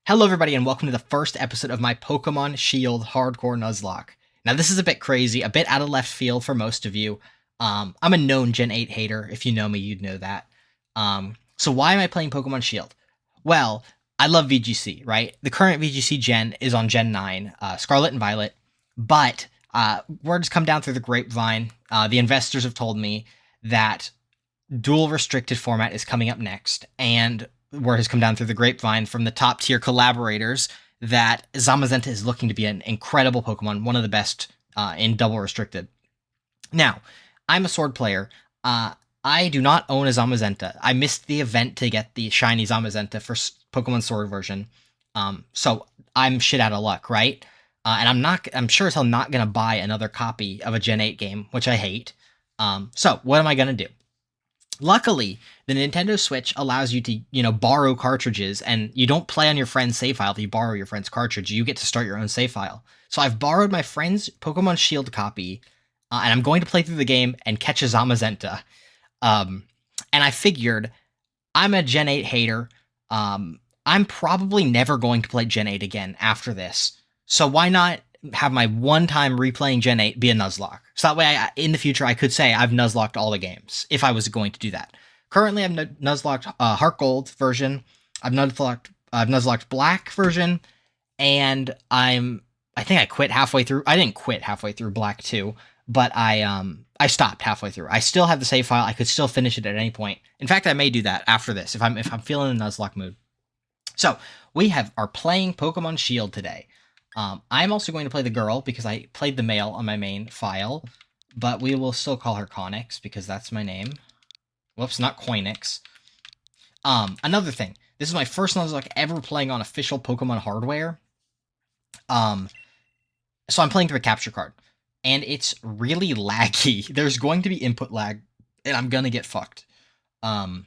Hello everybody and welcome to the first episode of my Pokémon Shield Hardcore Nuzlocke. Now this is a bit crazy, a bit out of left field for most of you. I'm a known Gen 8 hater. If you know me, you'd know that. So why am I playing Pokémon Shield? Well, I love VGC, right? The current VGC gen is on Gen 9, Scarlet and Violet, but word has come down through the grapevine. The investors have told me that dual restricted format is coming up next, and word has come down through the grapevine from the top tier collaborators that Zamazenta is looking to be an incredible Pokemon, one of the best in double restricted. Now, I'm a sword player. I do not own a Zamazenta. I missed the event to get the shiny Zamazenta for Pokemon Sword version. So I'm shit out of luck, right? And I'm sure as hell not gonna buy another copy of a Gen 8 game, which I hate. So what am I gonna do? Luckily, the Nintendo Switch allows you to, borrow cartridges, and you don't play on your friend's save file if you borrow your friend's cartridge. You get to start your own save file. So I've borrowed my friend's Pokemon Shield copy, and I'm going to play through the game and catch a Zamazenta. And I figured, I'm a Gen 8 hater. I'm probably never going to play Gen 8 again after this. So why not have my one-time replaying Gen 8 be a Nuzlocke? So that way, in the future, I could say I've Nuzlocked all the games, if I was going to do that. Currently, I've Nuzlocked Heart Gold version, I've Nuzlocked Black version, and I think I quit halfway through. I didn't quit halfway through Black 2, but I stopped halfway through. I still have the save file. I could still finish it at any point. In fact, I may do that after this, if I'm feeling the Nuzlocke mood. So, we are playing Pokemon Shield today. I'm also going to play the girl because I played the male on my main file, but we will still call her Conix because that's my name. Whoops, not Coinix. Another thing, this is my first Nuzlocke ever playing on official Pokemon hardware. So I'm playing through a capture card, and it's really laggy. There's going to be input lag, and I'm gonna get fucked. I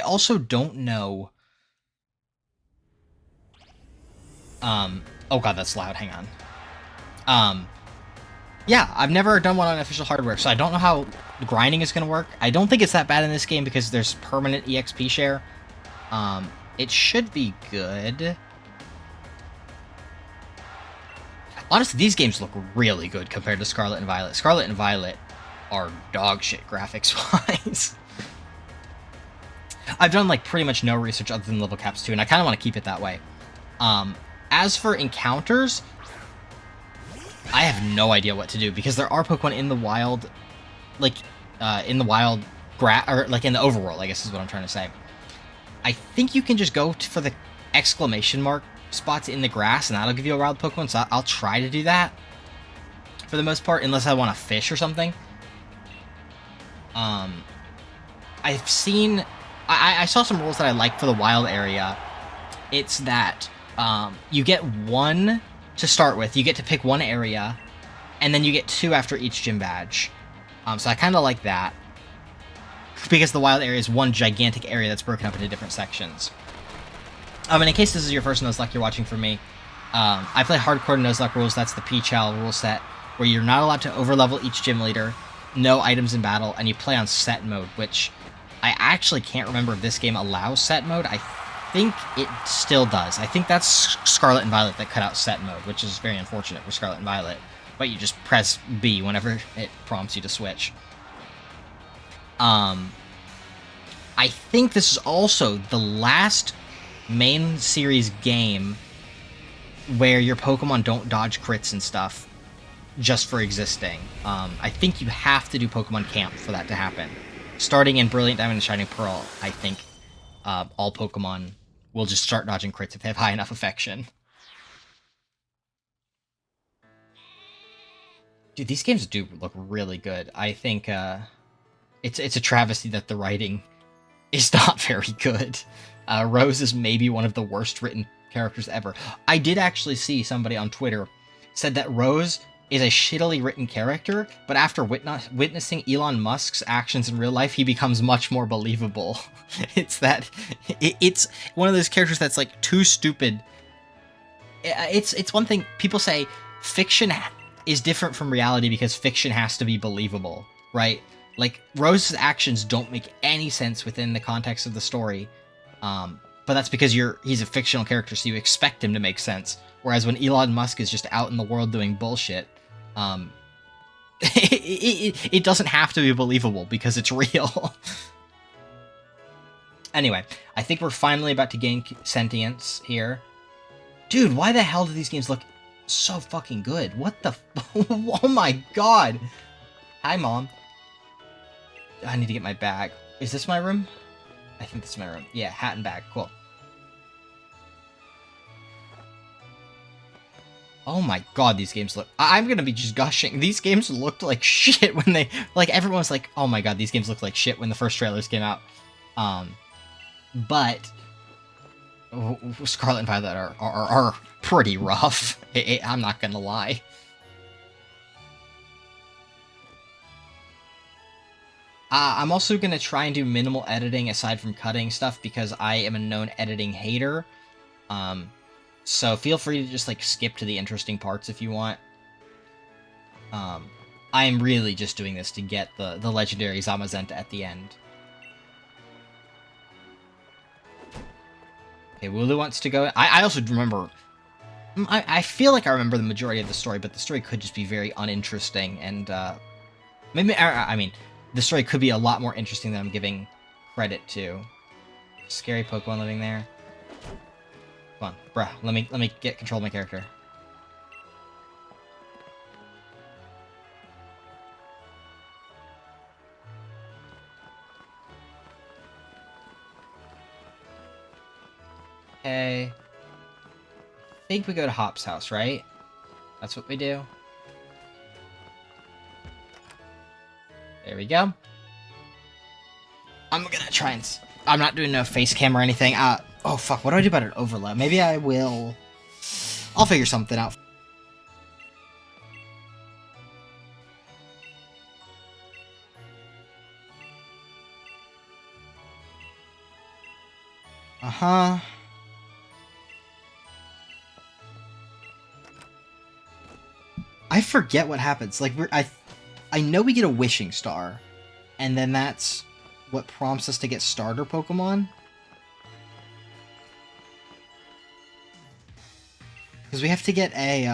also don't know. Oh god, that's loud, hang on. Yeah, I've never done one on official hardware, so I don't know how grinding is gonna work. I don't think it's that bad in this game because there's permanent EXP share. It should be good. Honestly, these games look really good compared to Scarlet and Violet. Scarlet and Violet are dog shit graphics-wise. I've done, pretty much no research other than level caps too, and I kind of want to keep it that way. As for encounters, I have no idea what to do because there are Pokemon in the wild, in the wild in the overworld, I guess is what I'm trying to say. I think you can just go for the exclamation mark spots in the grass and that'll give you a wild Pokemon, so I'll try to do that for the most part, unless I want to fish or something. I've seen, I saw some rules that I like for the wild area. It's that you get one to start with. You get to pick one area, and then you get two after each gym badge. So I kind of like that, because the wild area is one gigantic area that's broken up into different sections. And in case this is your first Nuzlocke you're watching from me, I play Hardcore Nuzlocke rules. That's the PCHAL rule set, where you're not allowed to overlevel each gym leader, no items in battle, and you play on set mode, which I actually can't remember if this game allows set mode. I think it still does. I think that's Scarlet and Violet that cut out set mode, which is very unfortunate for Scarlet and Violet. But you just press B whenever it prompts you to switch. I think this is also the last main series game where your Pokemon don't dodge crits and stuff just for existing. I think you have to do Pokemon Camp for that to happen. Starting in Brilliant Diamond and Shining Pearl, I think all Pokemon will just start dodging crits if they have high enough affection. Dude, these games do look really good. I think it's a travesty that the writing is not very good. Rose is maybe one of the worst written characters ever. I did actually see somebody on Twitter said that Rose is a shittily written character, but after witnessing Elon Musk's actions in real life, he becomes much more believable. It's one of those characters that's too stupid. It's one thing people say fiction is different from reality because fiction has to be believable, right? Rose's actions don't make any sense within the context of the story, but but that's because he's a fictional character, so you expect him to make sense. Whereas when Elon Musk is just out in the world doing bullshit, it doesn't have to be believable because it's real. Anyway, I think we're finally about to gain sentience here. Dude, why the hell do these games look so fucking good? What the... Oh my god! Hi, Mom. I need to get my bag. Is this my room? I think this is my room. Yeah, hat and bag. Cool. Oh my god, these games look... I'm gonna be just gushing. These games looked like shit when they... Like, everyone was like, oh my god, these games look like shit when the first trailers came out. But Scarlet and Violet are pretty rough. I'm not gonna lie. I'm also gonna try and do minimal editing aside from cutting stuff because I am a known editing hater. So feel free to just like skip to the interesting parts if you want. I am really just doing this to get the legendary Zamazenta at the end. Okay, Wooloo wants to go. I also remember... I feel like I remember the majority of the story, but the story could just be very uninteresting, and, maybe... I mean, the story could be a lot more interesting than I'm giving credit to. Scary Pokemon living there. Come on, bruh, let me get control of my character. Okay. I think we go to Hop's house, right? That's what we do. There we go. I'm gonna try and... I'm not doing no face cam or anything. Oh fuck, what do I do about an overload? Maybe I will... I'll figure something out. Uh-huh. I forget what happens. Like, I know we get a wishing star, and then that's what prompts us to get starter Pokemon. Because we have to get a,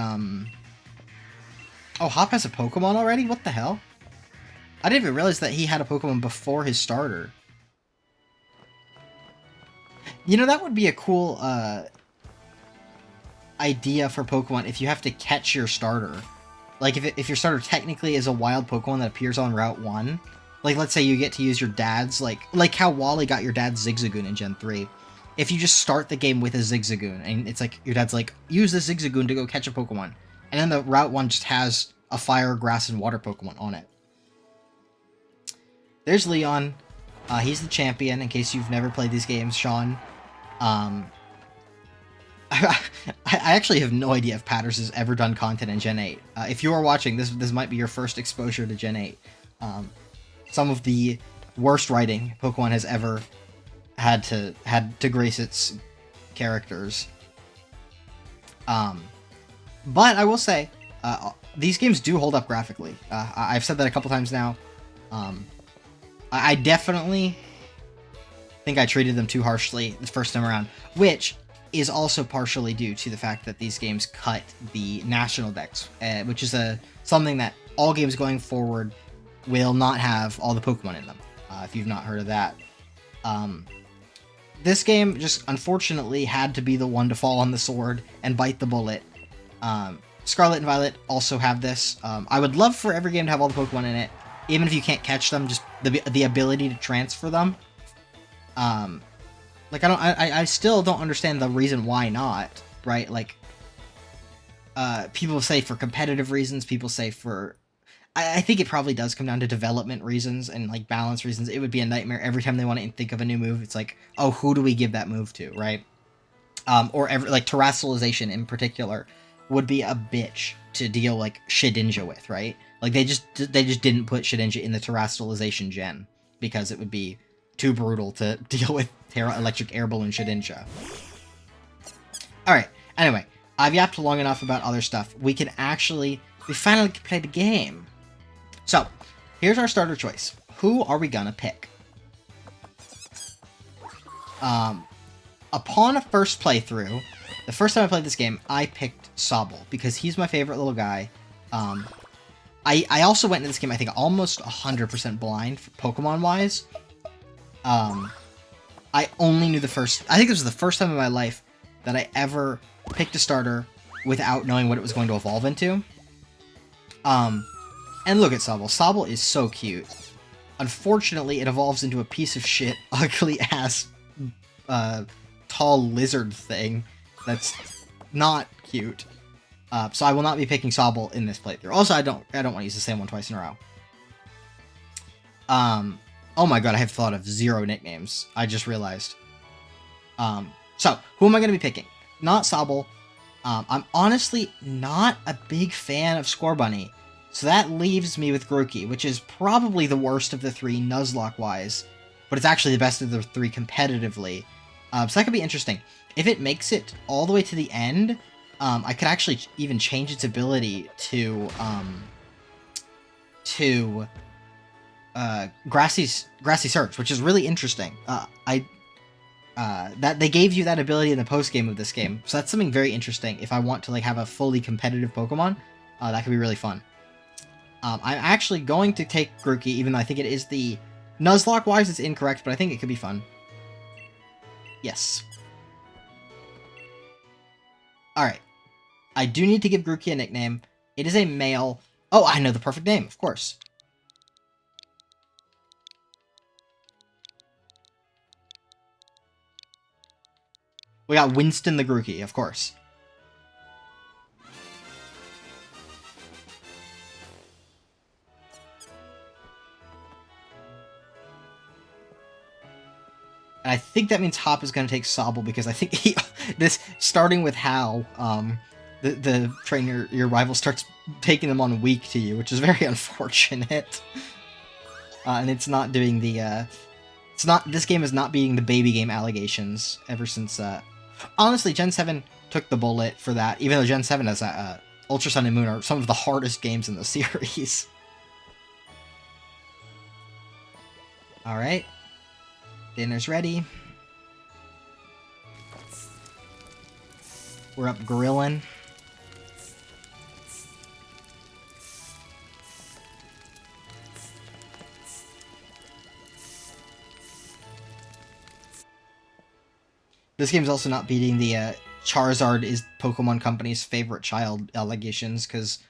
Oh, Hop has a Pokemon already? What the hell? I didn't even realize that he had a Pokemon before his starter. You know, that would be a cool, idea for Pokemon if you have to catch your starter. Like, if your starter technically is a wild Pokemon that appears on Route 1, like, let's say you get to use your dad's, like how Wally got your dad's Zigzagoon in Gen 3. If you just start the game with a Zigzagoon, and it's like, your dad's like, use this Zigzagoon to go catch a Pokemon. And then the Route 1 just has a Fire, Grass, and Water Pokemon on it. There's Leon. He's the champion, in case you've never played these games, Sean. I actually have no idea if Patters has ever done content in Gen 8. If you are watching, this might be your first exposure to Gen 8. Some of the worst writing Pokemon has ever had to grace its characters. But I will say, these games do hold up graphically. I've said that a couple times now. I definitely think I treated them too harshly the first time around, which is also partially due to the fact that these games cut the national dex, which is something that all games going forward will not have all the Pokemon in them, if you've not heard of that. This game just unfortunately had to be the one to fall on the sword and bite the bullet. Scarlet and Violet also have this. I would love for every game to have all the Pokemon in it, even if you can't catch them, just the ability to transfer them. Like, I still don't understand the reason why not, right? Like, people say for competitive reasons, people say for... I think it probably does come down to development reasons and, like, balance reasons. It would be a nightmare every time they want to think of a new move. It's like, oh, who do we give that move to, right? Like, terrestrialization in particular would be a bitch to deal, like, Shedinja with, right? Like, they just didn't put Shedinja in the terrestrialization gen because it would be too brutal to deal with Electric Air Balloon Shedinja. Alright, anyway, I've yapped long enough about other stuff. We finally can play the game. So, here's our starter choice. Who are we gonna pick? upon a first playthrough, the first time I played this game, I picked Sobble because he's my favorite little guy. I also went into this game, I think, almost 100% blind, Pokemon-wise. I only knew the first... I think this was the first time in my life that I ever picked a starter without knowing what it was going to evolve into. And look at Sobble. Sobble is so cute. Unfortunately, it evolves into a piece of shit, ugly-ass, tall lizard thing that's not cute. So I will not be picking Sobble in this playthrough. Also, I don't want to use the same one twice in a row. Oh my god, I have thought of 0 nicknames. I just realized. So, who am I going to be picking? Not Sobble. I'm honestly not a big fan of Scorbunny. So that leaves me with Grookey, which is probably the worst of the 3 Nuzlocke-wise. But it's actually the best of the 3 competitively. So that could be interesting. If it makes it all the way to the end, I could actually even change its ability to Grassy Surge, which is really interesting. That they gave you that ability in the post game of this game, so that's something very interesting. If I want to like have a fully competitive Pokemon, that could be really fun. I'm actually going to take Grookey, even though I think it is the Nuzlocke wise it's incorrect, but I think it could be fun. Yes. All right. I do need to give Grookey a nickname. It is a male. Oh, I know the perfect name, of course. We got Winston the Grookey, of course. And I think that means Hop is going to take Sobble because I think this, starting with how the trainer, your rival, starts taking them on weak to you, which is very unfortunate. And it's not doing the, this game is not beating the baby game allegations ever since, honestly, Gen 7 took the bullet for that, even though Gen 7 has Ultra Sun and Moon are some of the hardest games in the series. Alright. Dinner's ready. We're up grilling. This game's also not beating the Charizard is Pokemon Company's favorite child allegations, because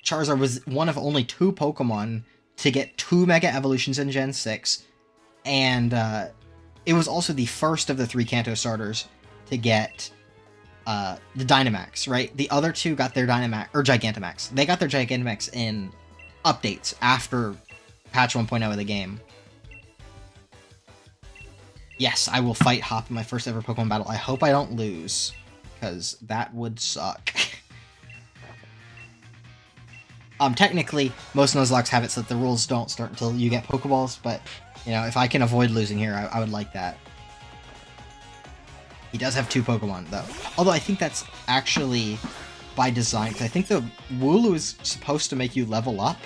Charizard was one of only 2 Pokemon to get 2 Mega Evolutions in Gen 6, and it was also the first of the 3 Kanto starters to get the Dynamax, right? The other 2 got their Dynamax, or Gigantamax. They got their Gigantamax in updates after patch 1.0 of the game. Yes, I will fight Hop in my first ever Pokemon battle. I hope I don't lose, because that would suck. Technically, most Nuzlockes have it so that the rules don't start until you get Pokeballs, but, you know, if I can avoid losing here, I would like that. He does have 2 Pokemon, though. Although I think that's actually by design, because I think the Wooloo is supposed to make you level up,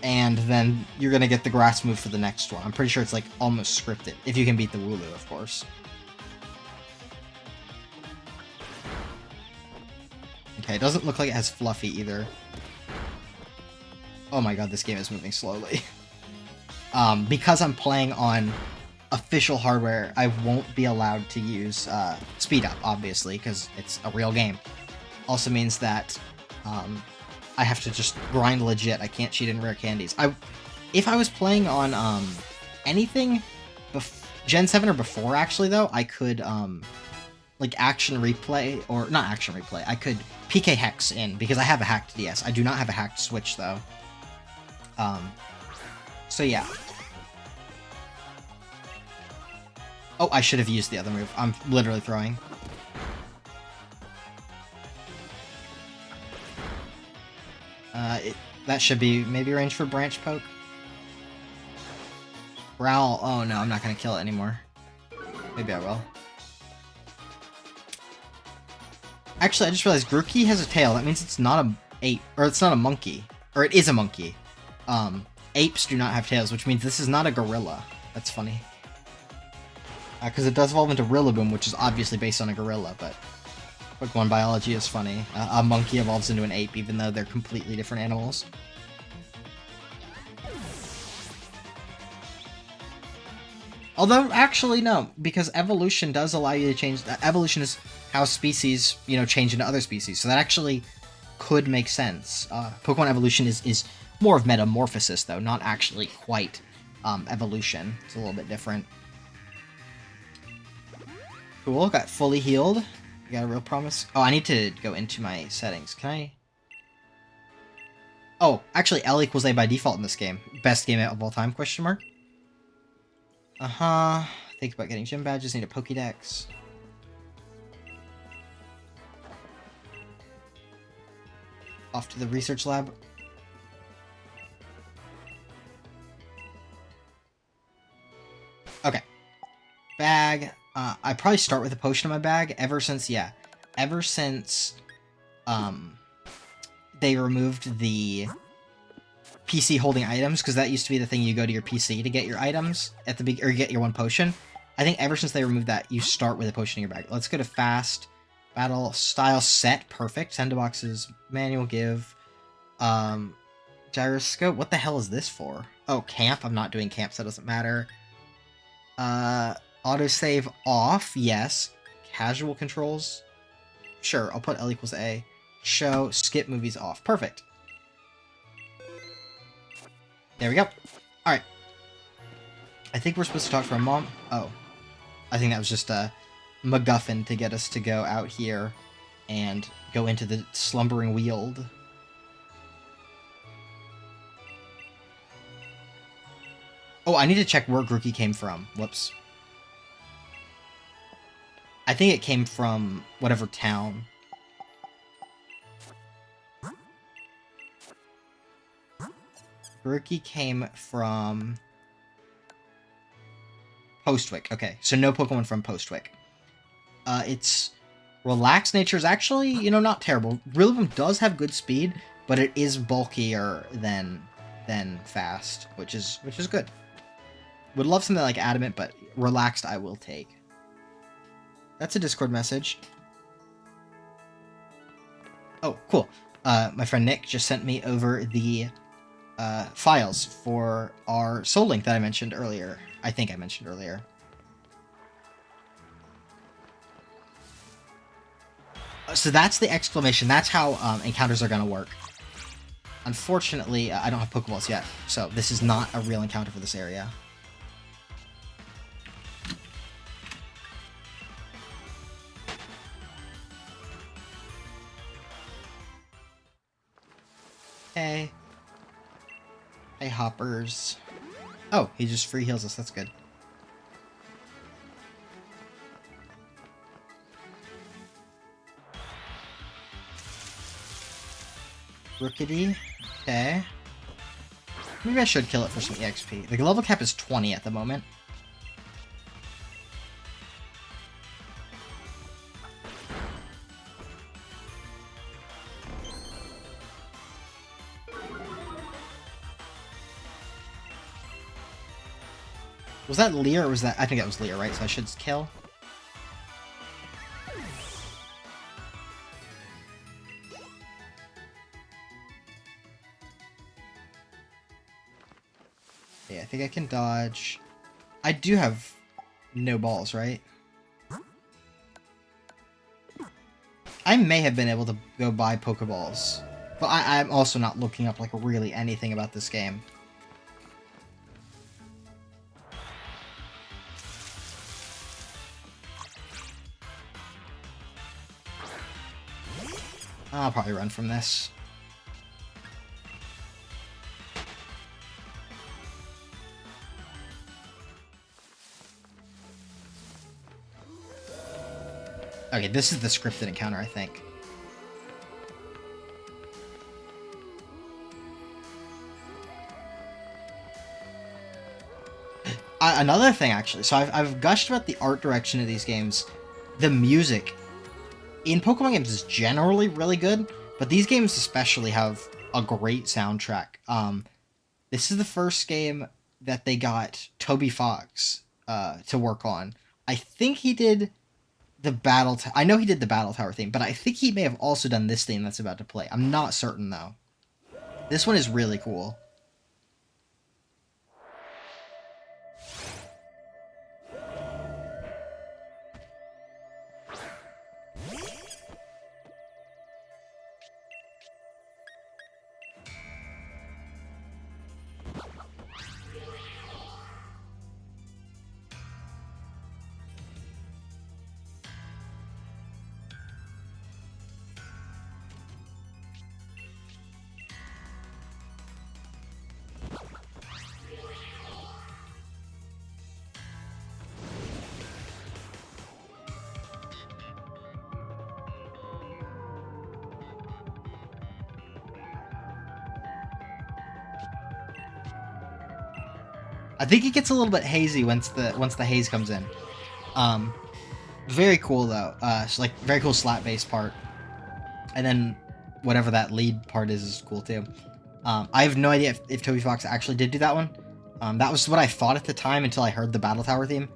and then you're going to get the grass move for the next one. I'm pretty sure it's, like, almost scripted, if you can beat the Wooloo, of course. Okay, it doesn't look like it has Fluffy, either. Oh my god, this game is moving slowly. Because I'm playing on official hardware, I won't be allowed to use speed up, obviously, because it's a real game. Also means that I have to just grind legit. I can't cheat in rare candies. If I was playing on anything Gen 7 or before, actually, though, I could like action replay, or not action replay, I could PK Hex in, because I have a hacked DS. I do not have a hacked Switch, though. So yeah. Oh, I should have used the other move. I'm literally throwing. That should be maybe range for Branch Poke. Growl. Oh no, I'm not gonna kill it anymore. Maybe I will. Actually, I just realized Grookey has a tail. That means it's not a ape, or it's not a monkey, or it is a monkey. Apes do not have tails, which means this is not a gorilla. That's funny. Because it does evolve into Rillaboom, which is obviously based on a gorilla, but Pokemon biology is funny. A monkey evolves into an ape, even though they're completely different animals. Although, actually, no, because evolution does allow you to change. Evolution is how species, change into other species. So that actually could make sense. Pokemon evolution is more of metamorphosis, though, not actually quite evolution. It's a little bit different. Cool, got fully healed. You got a real promise. Oh, I need to go into my settings. Can I? Oh, actually, L equals A by default in this game. Best game of all time, question mark? Uh-huh. Think about getting gym badges, need a Pokédex. Off to the research lab. Okay. Bag. I probably start with a potion in my bag ever since they removed the PC holding items, because that used to be the thing you go to your PC to get your items at the or get your one potion. I think ever since they removed that, you start with a potion in your bag. Let's go to fast battle style set. Perfect. Send to boxes. Manual give. Gyroscope. What the hell is this for? Oh, camp. I'm not doing camp, so it doesn't matter. Autosave off. Yes. Casual controls. Sure. I'll put L equals A. Show. Skip movies off. Perfect. There we go. Alright. I think we're supposed to talk to our mom. Oh. I think that was just a MacGuffin to get us to go out here and go into the slumbering weald. Oh, I need to check where Grookey came from. Whoops. I think it came from whatever town. Grookey came from Postwick. Okay, so no Pokemon from Postwick. Its relaxed nature is actually, not terrible. Rillaboom does have good speed, but it is bulkier than fast, which is good. Would love something like Adamant, but relaxed I will take. That's a Discord message. Oh, cool. My friend Nick just sent me over the files for our Soul Link that I mentioned earlier. I think I mentioned earlier. So that's the exclamation. That's how encounters are going to work. Unfortunately, I don't have Pokeballs yet, so this is not a real encounter for this area. Hey. Hey, Hoppers. Oh, he just free heals us. That's good. Rookity. Okay. Maybe I should kill it for some EXP. The level cap is 20 at the moment. Was that Leer or was that... I think that was Leer, right? So I should kill. Yeah, I think I can dodge. I do have no balls, right? I may have been able to go buy Pokeballs. But I'm also not looking up, like, really anything about this game. I'll probably run from this. Okay, this is the scripted encounter, I think. Another thing, actually. So I've gushed about the art direction of these games. The music in Pokemon games is generally really good, but these games especially have a great soundtrack. This is the first game that they got Toby Fox to work on. I think he did the I know he did the Battle Tower theme, but I think he may have also done this theme that's about to play. I'm not certain, though. This one is really cool. I think it gets a little bit hazy once the haze comes in. Very cool though. Like very cool slap bass part, and then whatever that lead part is cool too. I have no idea if Toby Fox actually did do that one. That was what I thought at the time until I heard the Battle Tower theme.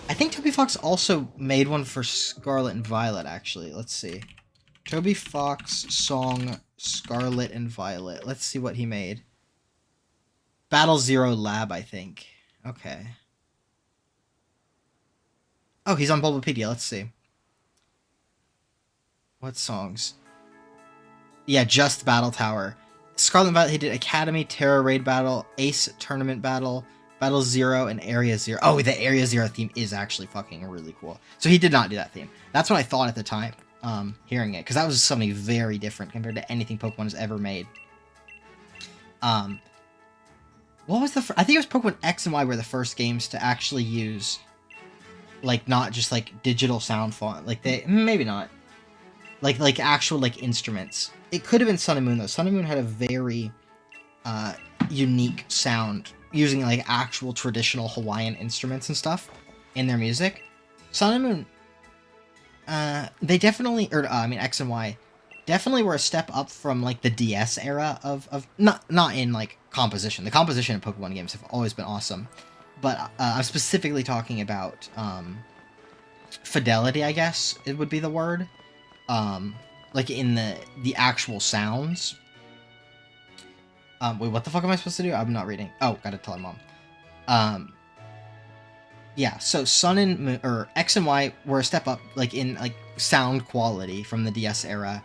I think Toby Fox also made one for Scarlet and Violet. Actually, let's see. Toby Fox song Scarlet and Violet. Let's see what he made. Battle Zero Lab, I think. Okay. Oh, he's on Bulbapedia. Let's see. What songs? Yeah, just Battle Tower. Scarlet and Violet, he did Academy, Terra Raid Battle, Ace Tournament Battle, Battle Zero, and Area Zero. Oh, the Area Zero theme is actually fucking really cool. So he did not do that theme. That's what I thought at the time, hearing it, because that was something very different compared to anything Pokemon has ever made. What was I think it was Pokemon X and Y were the first games to actually use, like, not just, like, digital sound font. Like, maybe not. Like actual, like, instruments. It could have been Sun and Moon, though. Sun and Moon had a very, unique sound, using, like, actual traditional Hawaiian instruments and stuff in their music. Sun and Moon, they definitely, I mean, X and Y, definitely were a step up from, like, the DS era of not in, like, composition. The composition in Pokemon games have always been awesome. But I'm specifically talking about, fidelity, I guess, it would be the word. Like, in the actual sounds. Wait, what the fuck am I supposed to do? I'm not reading. Oh, gotta tell my mom. Yeah, so Sun and Moon, or X and Y were a step up, like, in, like, sound quality from the DS era.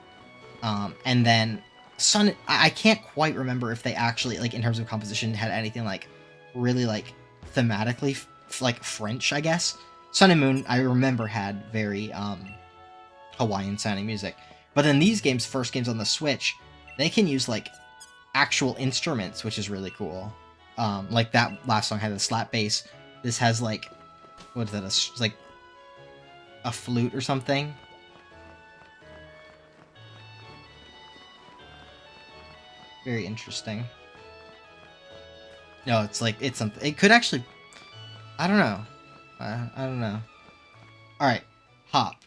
And then Sun, I can't quite remember if they actually, like, in terms of composition, had anything, like, really, like, thematically, like, French, I guess. Sun and Moon, I remember, had very, Hawaiian-sounding music. But then these games, first games on the Switch, they can use, like, actual instruments, which is really cool. Like, that last song had a slap bass. This has, like, what is that, like, a flute or something? Very interesting. No, it's like, it's something. It could actually, I don't know. I don't know. Alright, hop.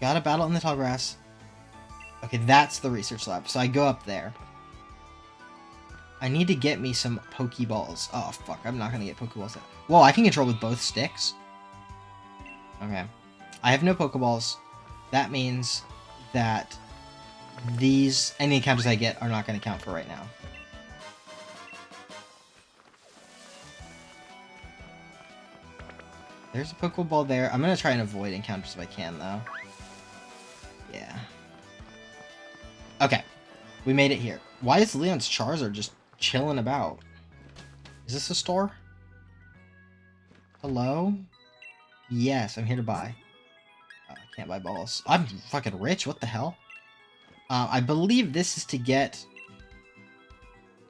Got a battle in the tall grass. Okay, that's the research lab. So I go up there. I need to get me some Pokeballs. Oh, fuck. I'm not going to get Pokeballs. Whoa, I can control with both sticks? Okay. I have no Pokeballs. That means that any encounters I get are not going to count for right now. There's a Pokeball there. I'm going to try and avoid encounters if I can, though. Yeah. Okay. We made it here. Why is Leon's Charizard just chilling about? Is this a store? Hello? Yes, I'm here to buy. I can't buy balls. I'm fucking rich. What the hell? I believe this is to get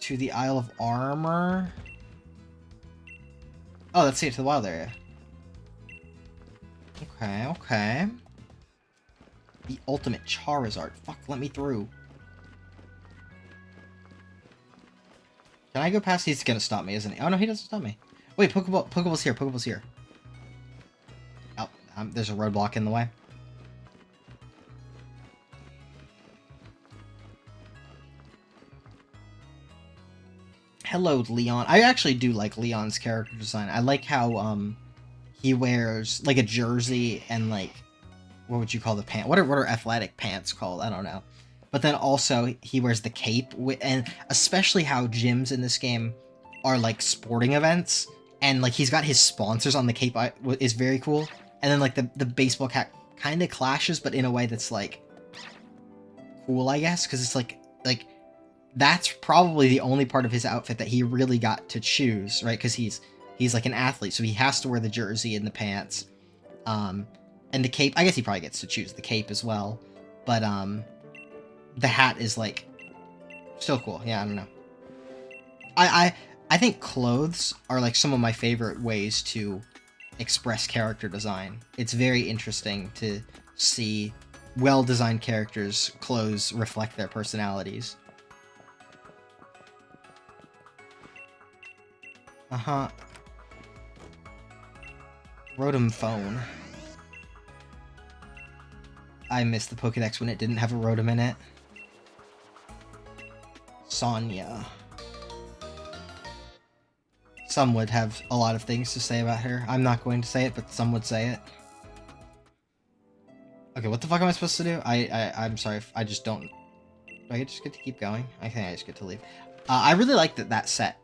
to the Isle of Armor. Oh, let's see it to the wild area. Okay, okay. The ultimate Charizard. Fuck, let me through. Can I go past? He's gonna stop me, isn't he? Oh, no, he doesn't stop me. Wait, Pokeball's here. Pokeball's here. Oh, there's a roadblock in the way. Hello, Leon. I actually do like Leon's character design. I like how he wears like a jersey and like, what would you call the pant? What are athletic pants called? I don't know. But then also he wears the cape, and especially how gyms in this game are like sporting events, and like he's got his sponsors on the cape is very cool. And then like the baseball cap kind of clashes, but in a way that's like cool, I guess, because it's like that's probably the only part of his outfit that he really got to choose, right? Because he's like an athlete, so he has to wear the jersey and the pants, and the cape. I guess he probably gets to choose the cape as well, but the hat is like still cool. Yeah, I don't know. I think clothes are like some of my favorite ways to express character design. It's very interesting to see well-designed characters' clothes reflect their personalities. Uh-huh. Rotom phone. I missed the Pokédex when it didn't have a Rotom in it. Sonya. Some would have a lot of things to say about her. I'm not going to say it, but some would say it. Okay, what the fuck am I supposed to do? I'm sorry, if I just don't... Do I just get to keep going? I think I just get to leave. I really like that set.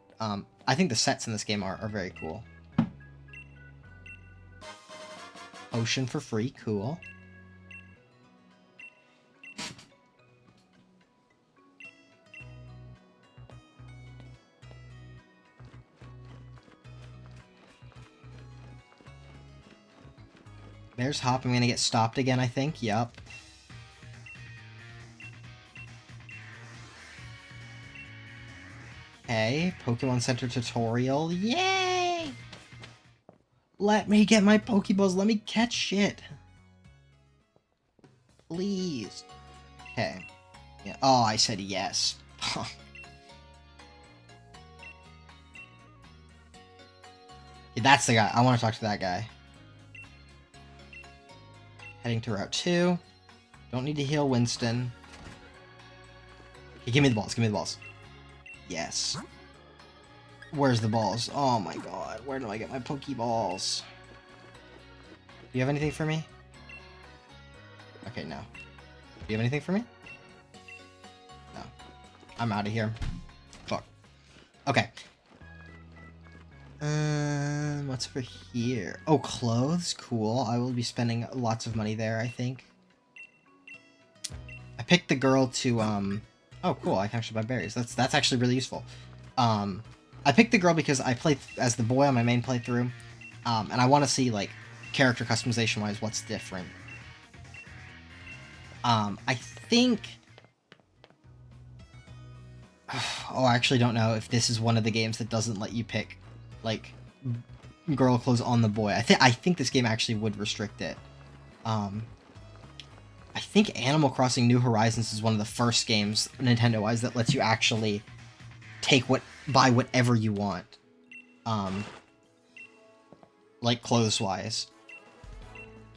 I think the sets in this game are very cool. Ocean for free, cool. There's Hop. I'm gonna get stopped again, I think. Yup. Okay, Pokemon Center tutorial. Yay! Let me get my Pokeballs. Let me catch shit. Please. Okay. Yeah. Oh, I said yes. Yeah, that's the guy. I want to talk to that guy. Heading to Route 2. Don't need to heal Winston. Okay, give me the balls. Give me the balls. Yes. Where's the balls? Oh my god. Where do I get my Pokeballs? Do you have anything for me? Okay, no. Do you have anything for me? No. I'm out of here. Fuck. Okay. What's over here? Oh, clothes? Cool. I will be spending lots of money there, I think. I picked the girl to, Oh, cool. I can actually buy berries. That's actually really useful. I picked the girl because I played as the boy on my main playthrough, and I want to see, like, character customization-wise, what's different. I think... Oh, I actually don't know if this is one of the games that doesn't let you pick, like, girl clothes on the boy. I think this game actually would restrict it. I think Animal Crossing New Horizons is one of the first games, Nintendo-wise, that lets you actually buy whatever you want. Like, clothes-wise.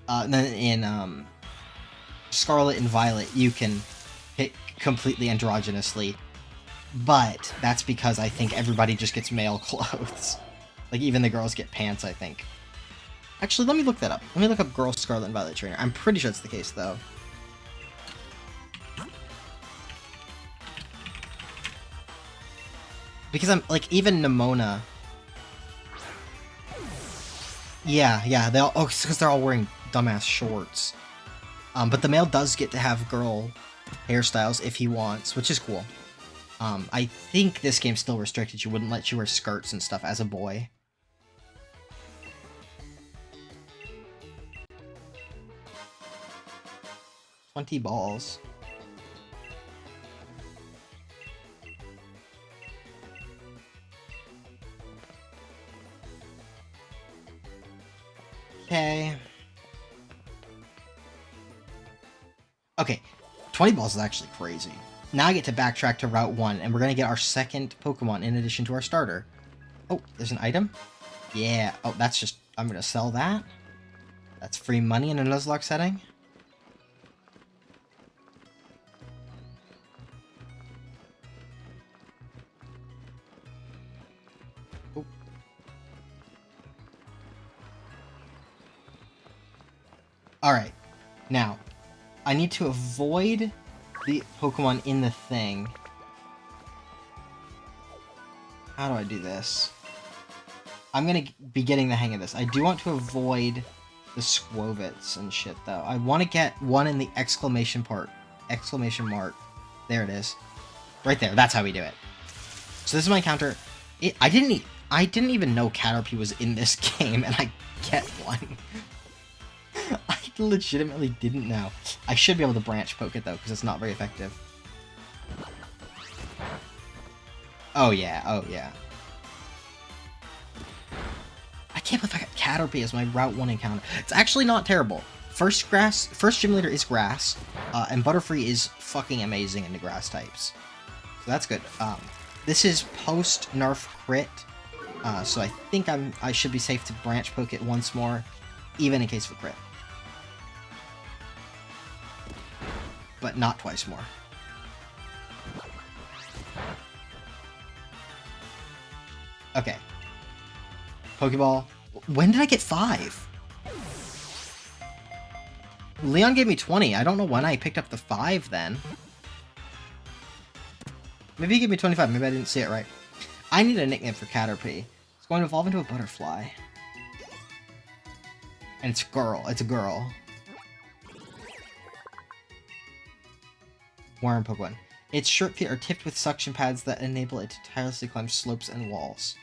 And then in, Scarlet and Violet, you can pick completely androgynously, but that's because I think everybody just gets male clothes. Like, even the girls get pants, I think. Actually, let me look that up. Let me look up Girl Scarlet and Violet Trainer. I'm pretty sure it's the case, though. Because I'm, like, even Nimona... Yeah, they all... Oh, it's because they're all wearing dumbass shorts. But the male does get to have girl hairstyles if he wants, which is cool. I think this game's still restricted. You wouldn't let you wear skirts and stuff as a boy. $20 balls. Okay. Okay, 20 balls is actually crazy. Now I get to backtrack to Route 1, and we're going to get our second Pokemon in addition to our starter. Oh, there's an item? Yeah. Oh, that's just... I'm going to sell that. That's free money in a Nuzlocke setting. Alright, now, I need to avoid the Pokemon in the thing. How do I do this? I'm gonna be getting the hang of this. I do want to avoid the Squovits and shit, though. I want to get one in the exclamation mark. There it is. Right there. That's how we do it. So this is my counter. I didn't even know Caterpie was in this game, and I get one. I legitimately didn't know. I should be able to branch poke it, though, because it's not very effective. Oh, yeah. Oh, yeah. I can't believe I got Caterpie as my Route 1 encounter. It's actually not terrible. First gym leader is grass, and Butterfree is fucking amazing into grass types. So that's good. This is post-nerf crit, so I think I should be safe to branch poke it once more, even in case of a crit. But not twice more. Okay. Pokeball. When did I get 5? Leon gave me 20. I don't know when I picked up the 5 then. Maybe he gave me 25. Maybe I didn't see it right. I need a nickname for Caterpie. It's going to evolve into a butterfly. And it's a girl. It's a girl. Worm Pokemon. Its short feet are tipped with suction pads that enable it to tirelessly climb slopes and walls.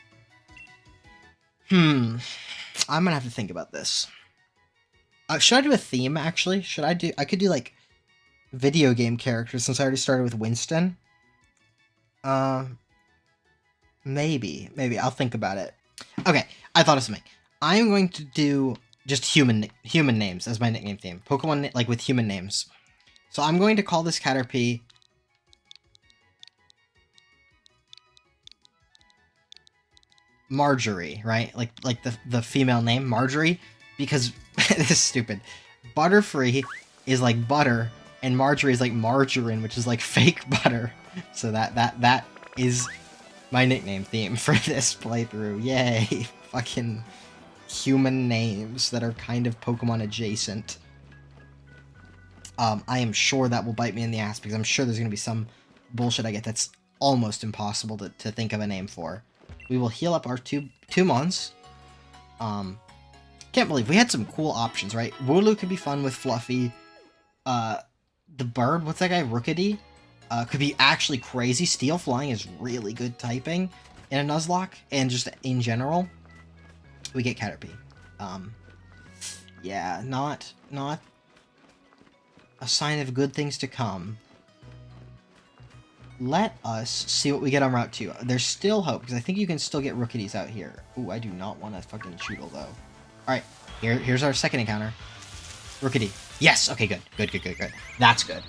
I'm gonna have to think about this. Should I do a theme, actually? I could do, like, video game characters, since I already started with Winston. Maybe. I'll think about it. Okay, I thought of something. I'm going to do just human names as my nickname theme. Pokemon, like, with human names. So I'm going to call this Caterpie... Marjorie, right? Like the female name, Marjorie, because this is stupid. Butterfree is like butter, and Marjorie is like margarine, which is like fake butter. So that is my nickname theme for this playthrough. Yay! Fucking human names that are kind of Pokemon adjacent. I am sure that will bite me in the ass, because I'm sure there's gonna be some bullshit I get that's almost impossible to think of a name for. We will heal up our two Mons. Can't believe we had some cool options, right? Wooloo could be fun with Fluffy. The bird, what's that guy? Rookity? Could be actually crazy. Steel Flying is really good typing in a Nuzlocke, and just in general. We get Caterpie. Yeah, not a sign of good things to come. Let us see what we get on Route 2. There's still hope, because I think you can still get Rookities out here. Ooh, I do not want a fucking Choodle, though. Alright, here's our second encounter. Rookity. Yes! Okay, good. Good. That's good.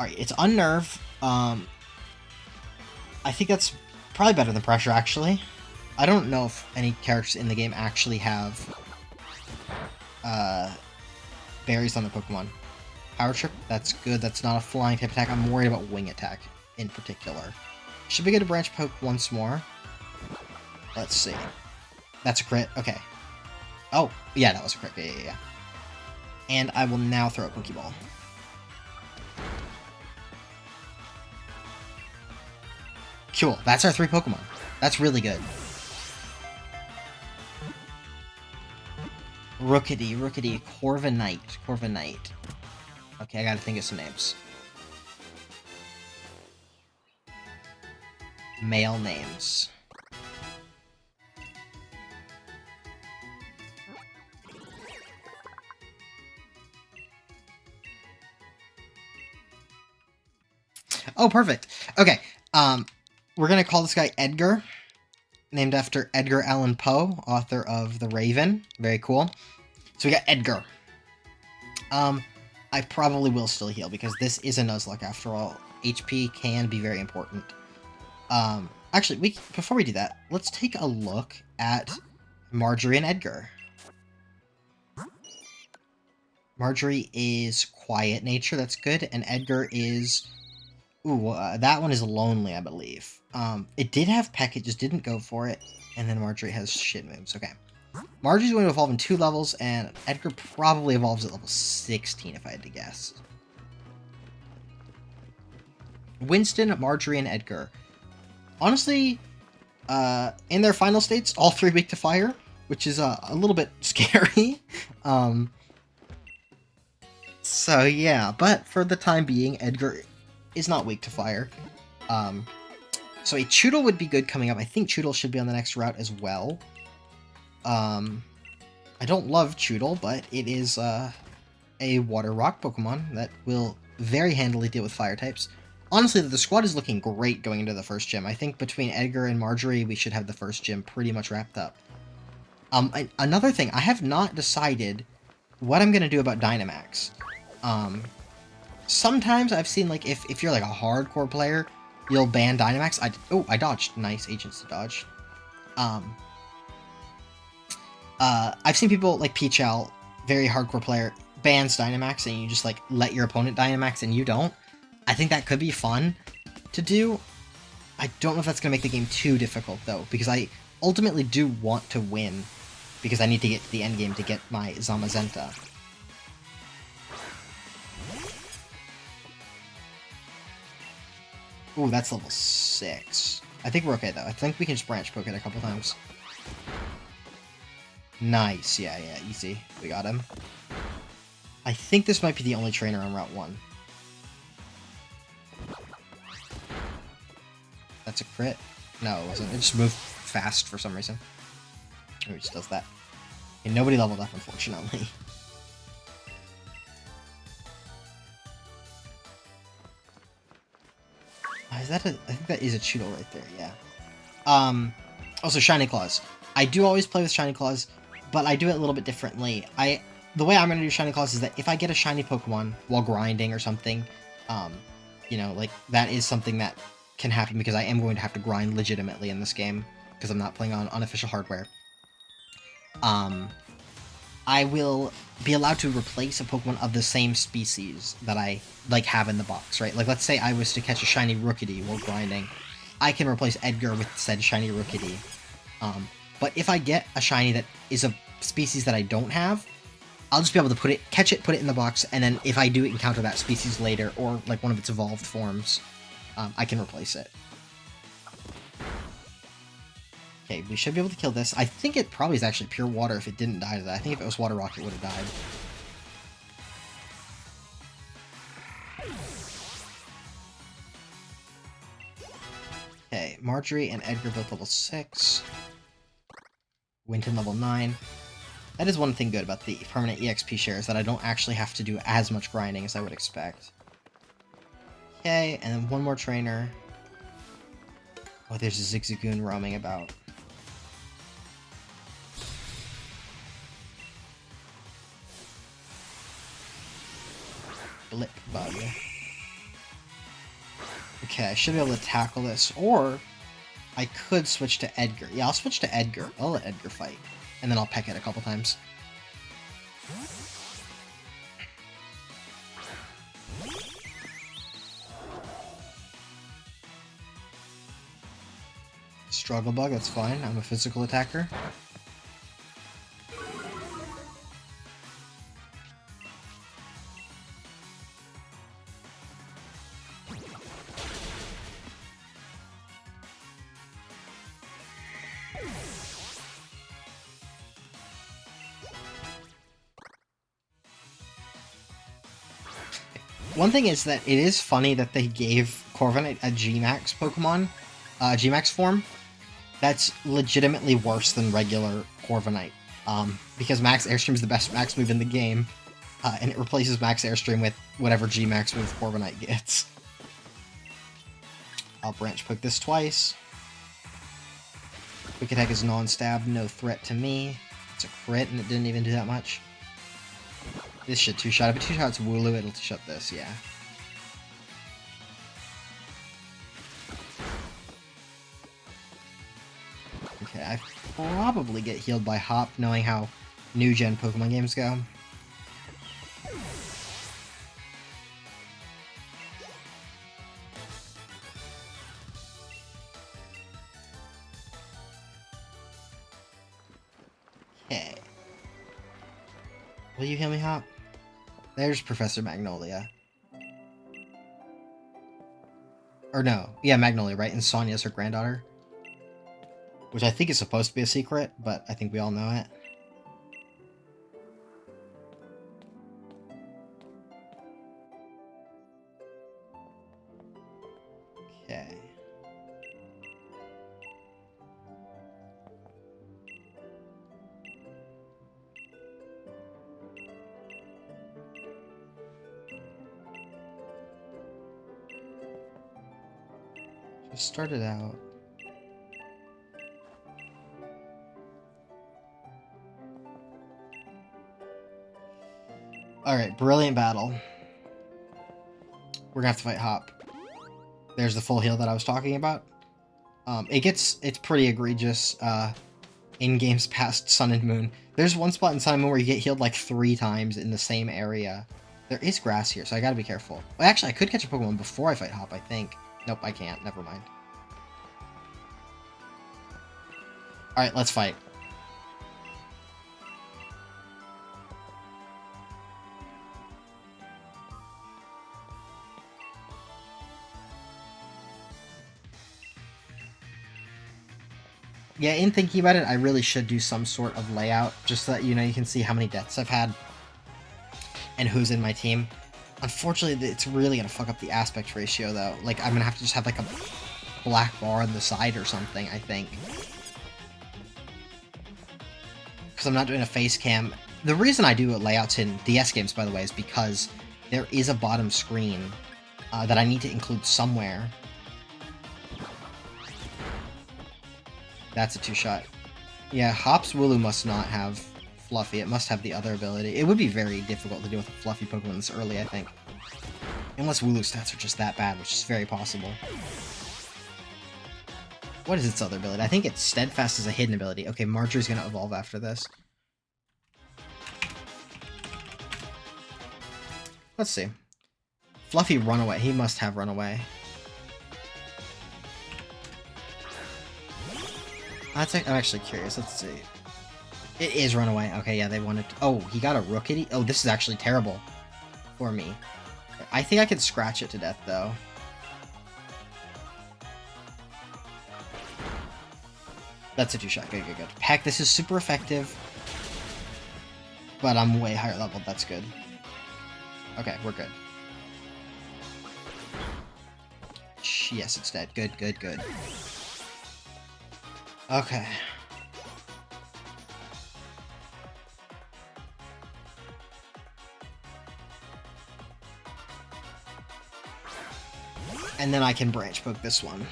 Alright, it's Unnerve. I think that's probably better than Pressure, actually. I don't know if any characters in the game actually have... berries on the Pokemon. Power Trip, that's good. That's not a flying type attack. I'm worried about wing attack in particular. Should we get a branch poke once more? Let's see. That's a crit. Okay. Oh, yeah, that was a crit. Yeah. And I will now throw a Pokeball. Cool. That's our 3 Pokemon. That's really good. Rookity, Corviknight. Okay, I gotta think of some names. Male names. Oh, perfect. Okay, we're gonna call this guy Edgar, named after Edgar Allan Poe, author of The Raven. Very cool. So we got Edgar. I probably will still heal, because this is a Nuzlocke after all. HP can be very important. Actually, before we do that, let's take a look at Marjorie and Edgar. Marjorie is quiet nature, that's good, and Edgar is... Ooh, that one is lonely, I believe. It did have Peck, it just didn't go for it. And then Marjorie has shit moves. Okay. Marjorie's going to evolve in 2 levels, and Edgar probably evolves at level 16, if I had to guess. Winston, Marjorie, and Edgar. Honestly, in their final states, all 3 weak to fire, which is a little bit scary. So yeah, but for the time being, Edgar is not weak to fire. So a Choodle would be good coming up. I think Choodle should be on the next route as well. I don't love Choodle, but it is a Water Rock Pokemon that will very handily deal with fire types. Honestly, the squad is looking great going into the first gym. I think between Edgar and Marjorie, we should have the first gym pretty much wrapped up. Another thing, I have not decided what I'm going to do about Dynamax. Sometimes I've seen, like, if you're, like, a hardcore player, you'll ban Dynamax. I dodged. Nice, agents to dodge. I've seen people, like Peachal, very hardcore player, bans Dynamax, and you just, like, let your opponent Dynamax and you don't. I think that could be fun to do. I don't know if that's going to make the game too difficult, though, because I ultimately do want to win, because I need to get to the end game to get my Zamazenta. Ooh, that's level 6. I think we're okay, though. I think we can just branch poke it a couple times. Nice. Yeah, easy. We got him. I think this might be the only trainer on Route 1. That's a crit? No, it wasn't. It just moved fast for some reason. Oh, it just does that. And nobody leveled up, unfortunately. Is that I think that is a Choodle right there, yeah. Also, Shiny Claws. I do always play with Shiny Claws, but I do it a little bit differently. The way I'm going to do Shiny Claws is that if I get a Shiny Pokemon while grinding or something, you know, like, that is something that can happen because I am going to have to grind legitimately in this game because I'm not playing on unofficial hardware. I will be allowed to replace a Pokemon of the same species that I, like, have in the box, right? Like, let's say I was to catch a shiny Rookidee while grinding. I can replace Edgar with said shiny Rookidee. But if I get a shiny that is a species that I don't have, I'll just be able to catch it, put it in the box, and then if I do encounter that species later, or, like, one of its evolved forms, I can replace it. Okay, we should be able to kill this. I think it probably is actually pure water if it didn't die to that. I think if it was Water Rock, it would have died. Okay, Marjorie and Edgar both level 6. Winton level 9. That is one thing good about the permanent EXP share, is that I don't actually have to do as much grinding as I would expect. Okay, and then one more trainer. Oh, there's a Zigzagoon roaming about. Blip Bug. Okay, I should be able to tackle this, or I could switch to Edgar. Yeah, I'll switch to Edgar. I'll let Edgar fight, and then I'll peck it a couple times. Struggle Bug, that's fine. I'm a physical attacker. One thing is that it is funny that they gave Corviknight a G-Max Pokemon, G-Max form. That's legitimately worse than regular Corviknight, because Max Airstream is the best Max move in the game, and it replaces Max Airstream with whatever G-Max move Corviknight gets. I'll branch poke this twice. Quick Attack is non-stab, no threat to me. It's a crit, and it didn't even do that much. This should two-shot. If it two-shots Wooloo, it'll two-shot this, yeah. Okay, I probably get healed by Hop, knowing how new-gen Pokemon games go. Will you heal me, Hop? There's Professor Magnolia. Or no. Yeah, Magnolia, right? And Sonia's her granddaughter. Which I think is supposed to be a secret, but I think we all know it. Okay. Just started out. Alright, brilliant battle. We're gonna have to fight Hop. There's the full heal that I was talking about. It's pretty egregious, in games past Sun and Moon. There's one spot in Sun and Moon where you get healed like 3 times in the same area. There is grass here, so I gotta be careful. Well, actually, I could catch a Pokemon before I fight Hop, I think. Nope, I can't. Never mind. Alright, let's fight. Yeah, in thinking about it, I really should do some sort of layout, just so that, you know, you can see how many deaths I've had and who's in my team. Unfortunately, it's really gonna fuck up the aspect ratio, though. Like, I'm gonna have to just have, like, a black bar on the side or something, I think. Because I'm not doing a face cam. The reason I do layouts in DS games, by the way, is because there is a bottom screen that I need to include somewhere. That's a 2-shot. Yeah, Hop's Wooloo must not have Fluffy. It must have the other ability. It would be very difficult to deal with a Fluffy Pokemon this early, I think. Unless Wooloo's stats are just that bad, which is very possible. What is its other ability? I think it's Steadfast as a hidden ability. Okay, Marjorie's gonna evolve after this. Let's see. Fluffy Runaway. He must have Runaway. I'm actually curious. Let's see. It is Runaway. Okay, yeah, they wanted to... Oh, he got a Rookity? Oh, this is actually terrible for me. I think I could scratch it to death, though. That's a 2-shot. Good, good, good. Heck, this is super effective. But I'm way higher level. That's good. Okay, we're good. Yes, it's dead. Good, good, good. Okay. And then I can branch poke this one.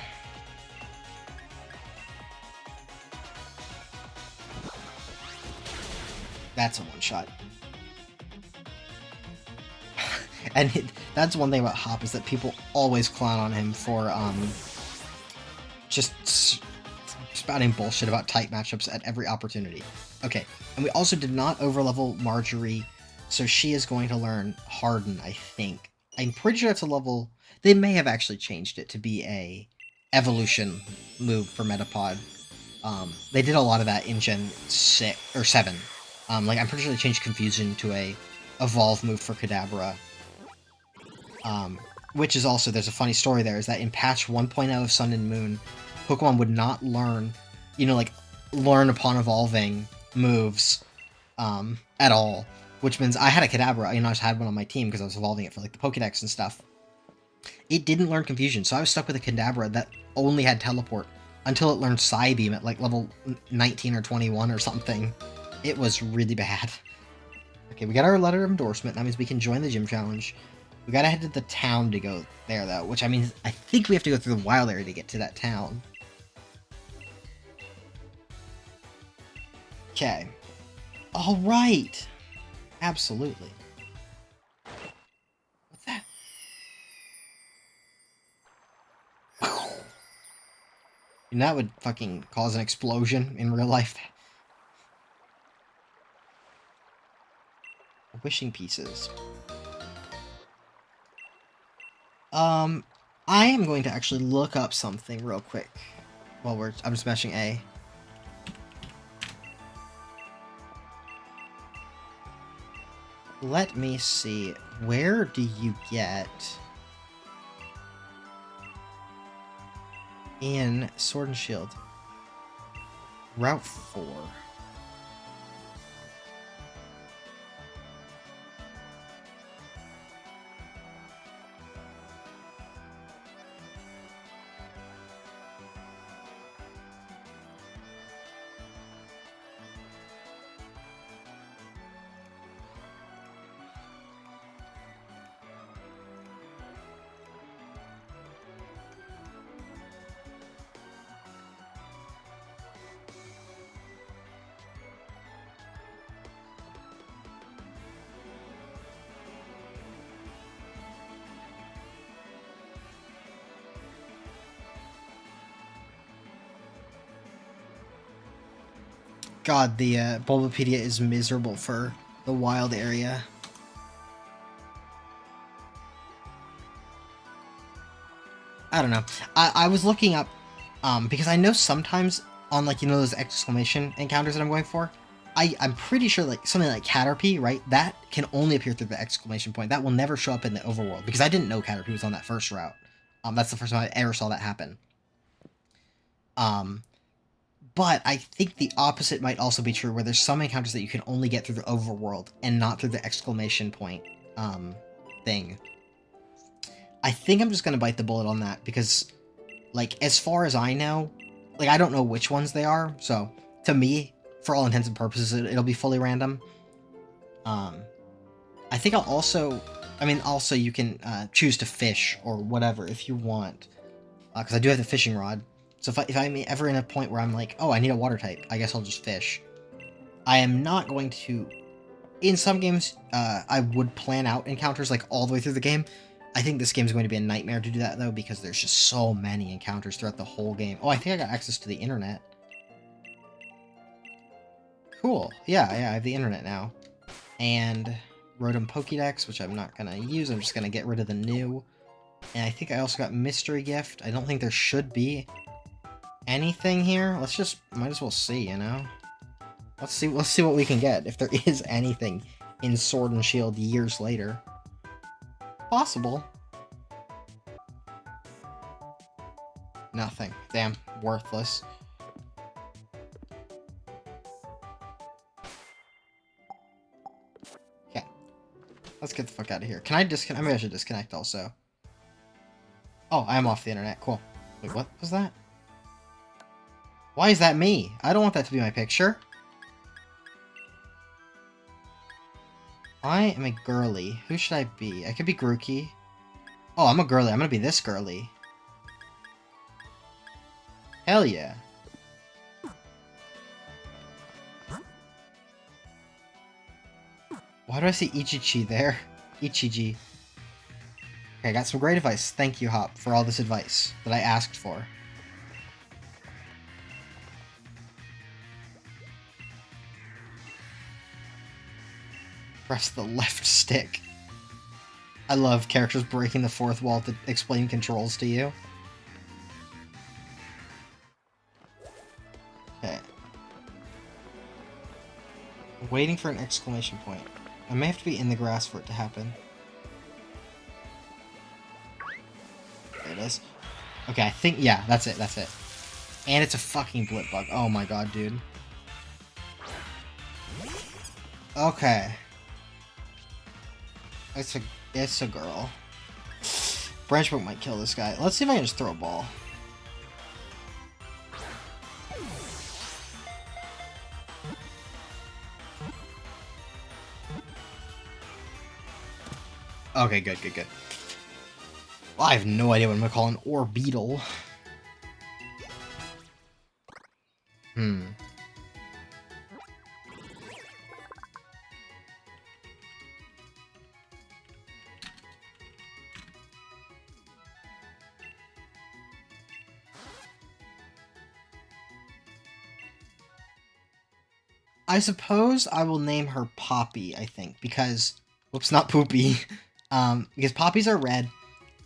That's a 1-shot. And that's one thing about Hop, is that people always clown on him for just spouting bullshit about type matchups at every opportunity. Okay, and we also did not overlevel Marjorie, so she is going to learn Harden, I think. I'm pretty sure it's a level... They may have actually changed it to be a evolution move for Metapod. They did a lot of that in Gen 6 or 7. Like, I'm pretty sure they changed Confusion to a evolve move for Kadabra. Which is also, there's a funny story there, is that in patch 1.0 of Sun and Moon, Pokemon would not learn, you know, like, learn upon evolving moves, at all. Which means I had a Kadabra, you know, I just had one on my team because I was evolving it for, like, the Pokedex and stuff. It didn't learn Confusion, so I was stuck with a Kadabra that only had Teleport until it learned Psybeam at, like, level 19 or 21 or something. It was really bad. Okay, we got our letter of endorsement. That means we can join the gym challenge. We gotta head to the town to go there, though, which, I mean, I think we have to go through the wild area to get to that town. Okay. Alright! Absolutely. What's that? And that would fucking cause an explosion in real life. Wishing pieces. I am going to actually look up something real quick while I'm just mashing A. Let me see. Where do you get in Sword and Shield? Route 4. God, the Bulbapedia is miserable for the wild area. I don't know. I was looking up, because I know sometimes on, like, you know, those exclamation encounters that I'm going for, I'm pretty sure, like, something like Caterpie, right? That can only appear through the exclamation point. That will never show up in the overworld, because I didn't know Caterpie was on that first route. That's the first time I ever saw that happen. But I think the opposite might also be true, where there's some encounters that you can only get through the overworld and not through the exclamation point thing. I think I'm just going to bite the bullet on that because, like, as far as I know, like, I don't know which ones they are, so to me, for all intents and purposes, it'll be fully random. I think I'll also, also you can choose to fish or whatever if you want, because I do have the fishing rod. So if I'm ever in a point where I'm like, oh, I need a water type, I guess I'll just fish. I am not going to... In some games, I would plan out encounters, like, all the way through the game. I think this game is going to be a nightmare to do that, though, because there's just so many encounters throughout the whole game. Oh, I think I got access to the internet. Cool. Yeah, I have the internet now. And Rotom Pokédex, which I'm not going to use. I'm just going to get rid of the new. And I think I also got Mystery Gift. I don't think there should be anything here. Might as well see, you know? Let's see what we can get, if there is anything in Sword and Shield years later. Possible. Nothing. Damn, worthless. Okay. Let's get the fuck out of here. Can I disconnect? Maybe I should disconnect also. Oh, I am off the internet. Cool. Wait, what was that? Why is that me? I don't want that to be my picture. I am a girly. Who should I be? I could be Grookey. Oh, I'm a girly. I'm gonna be this girly. Hell yeah. Why do I see Ichichi there? Ichiji. Okay, I got some great advice. Thank you, Hop, for all this advice that I asked for. Press the left stick. I love characters breaking the fourth wall to explain controls to you. Okay. Waiting for an exclamation point. I may have to be in the grass for it to happen. There it is. Okay, I think, yeah, that's it. And it's a fucking blip bug. Oh my god, dude. Okay. It's a girl. Branch Book might kill this guy. Let's see if I can just throw a ball. Okay, good. Well, I have no idea what I'm gonna call an Orbeetle. I suppose I will name her Poppy, I think, because... Whoops, not Poopy. Because poppies are red,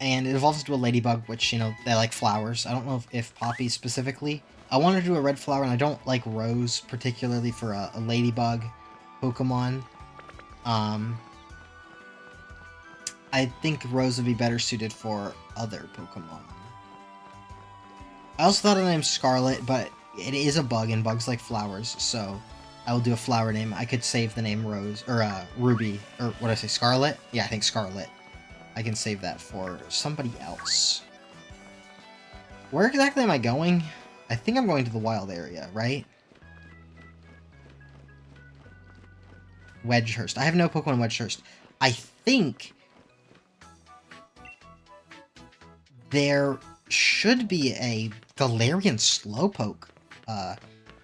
and it evolves into a ladybug, which, you know, they like flowers. I don't know if poppies specifically. I wanted to do a red flower, and I don't like rose, particularly for a ladybug Pokemon. I think Rose would be better suited for other Pokemon. I also thought of the name Scarlet, but it is a bug, and bugs like flowers, so I will do a flower name. I could save the name Rose, or Ruby, or what did I say, Scarlet? Yeah, I think Scarlet. I can save that for somebody else. Where exactly am I going? I think I'm going to the wild area, right? Wedgehurst. I have no Pokemon Wedgehurst. I think there should be a Galarian Slowpoke.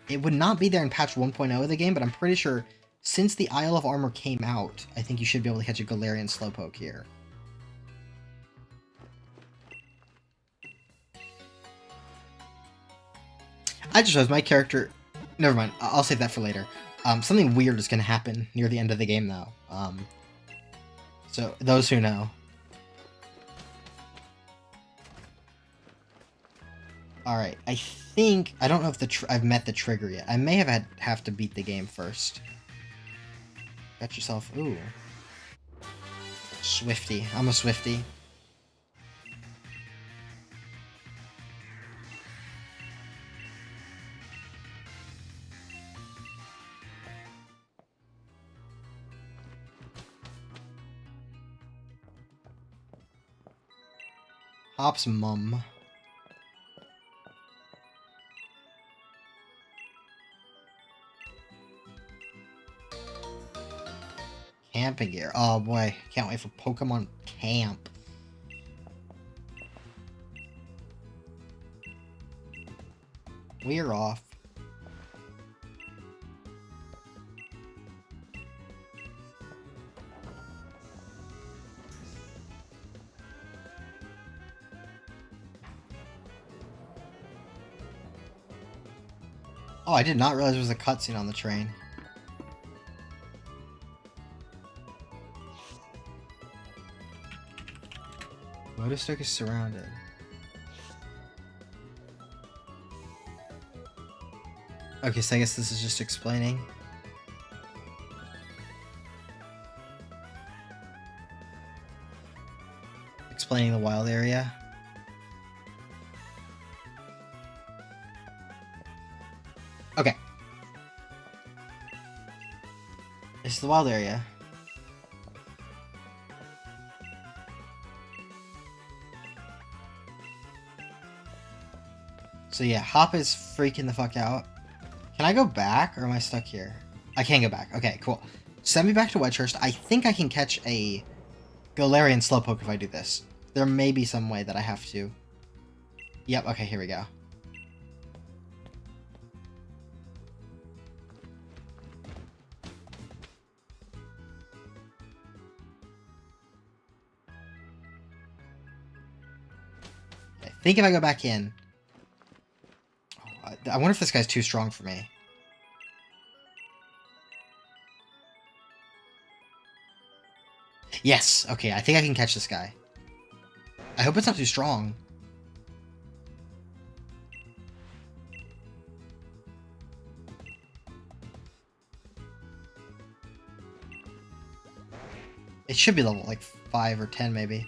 It would not be there in patch 1.0 of the game, but I'm pretty sure since the Isle of Armor came out, I think you should be able to catch a Galarian Slowpoke here. I just realized my character... Never mind, I'll save that for later. Something weird is going to happen near the end of the game, though. So, those who know. Alright, I think... I don't know if I've met the trigger yet. I may have to beat the game first. Got yourself... Ooh. Swifty. I'm a Swifty. Hop's mum. Camping gear. Oh boy, can't wait for Pokemon Camp. We're off. Oh, I did not realize there was a cutscene on the train. Lotustoke is surrounded. Okay, so I guess this is just explaining. Explaining the wild area. Okay. This is the wild area. So yeah, Hop is freaking the fuck out. Can I go back, or am I stuck here? I can't go back. Okay, cool. Send me back to Wedgehurst. I think I can catch a Galarian Slowpoke if I do this. There may be some way that I have to. Yep, okay, here we go. I think if I go back in... I wonder if this guy's too strong for me. Yes! Okay, I think I can catch this guy. I hope it's not too strong. It should be level, like, 5 or 10, maybe.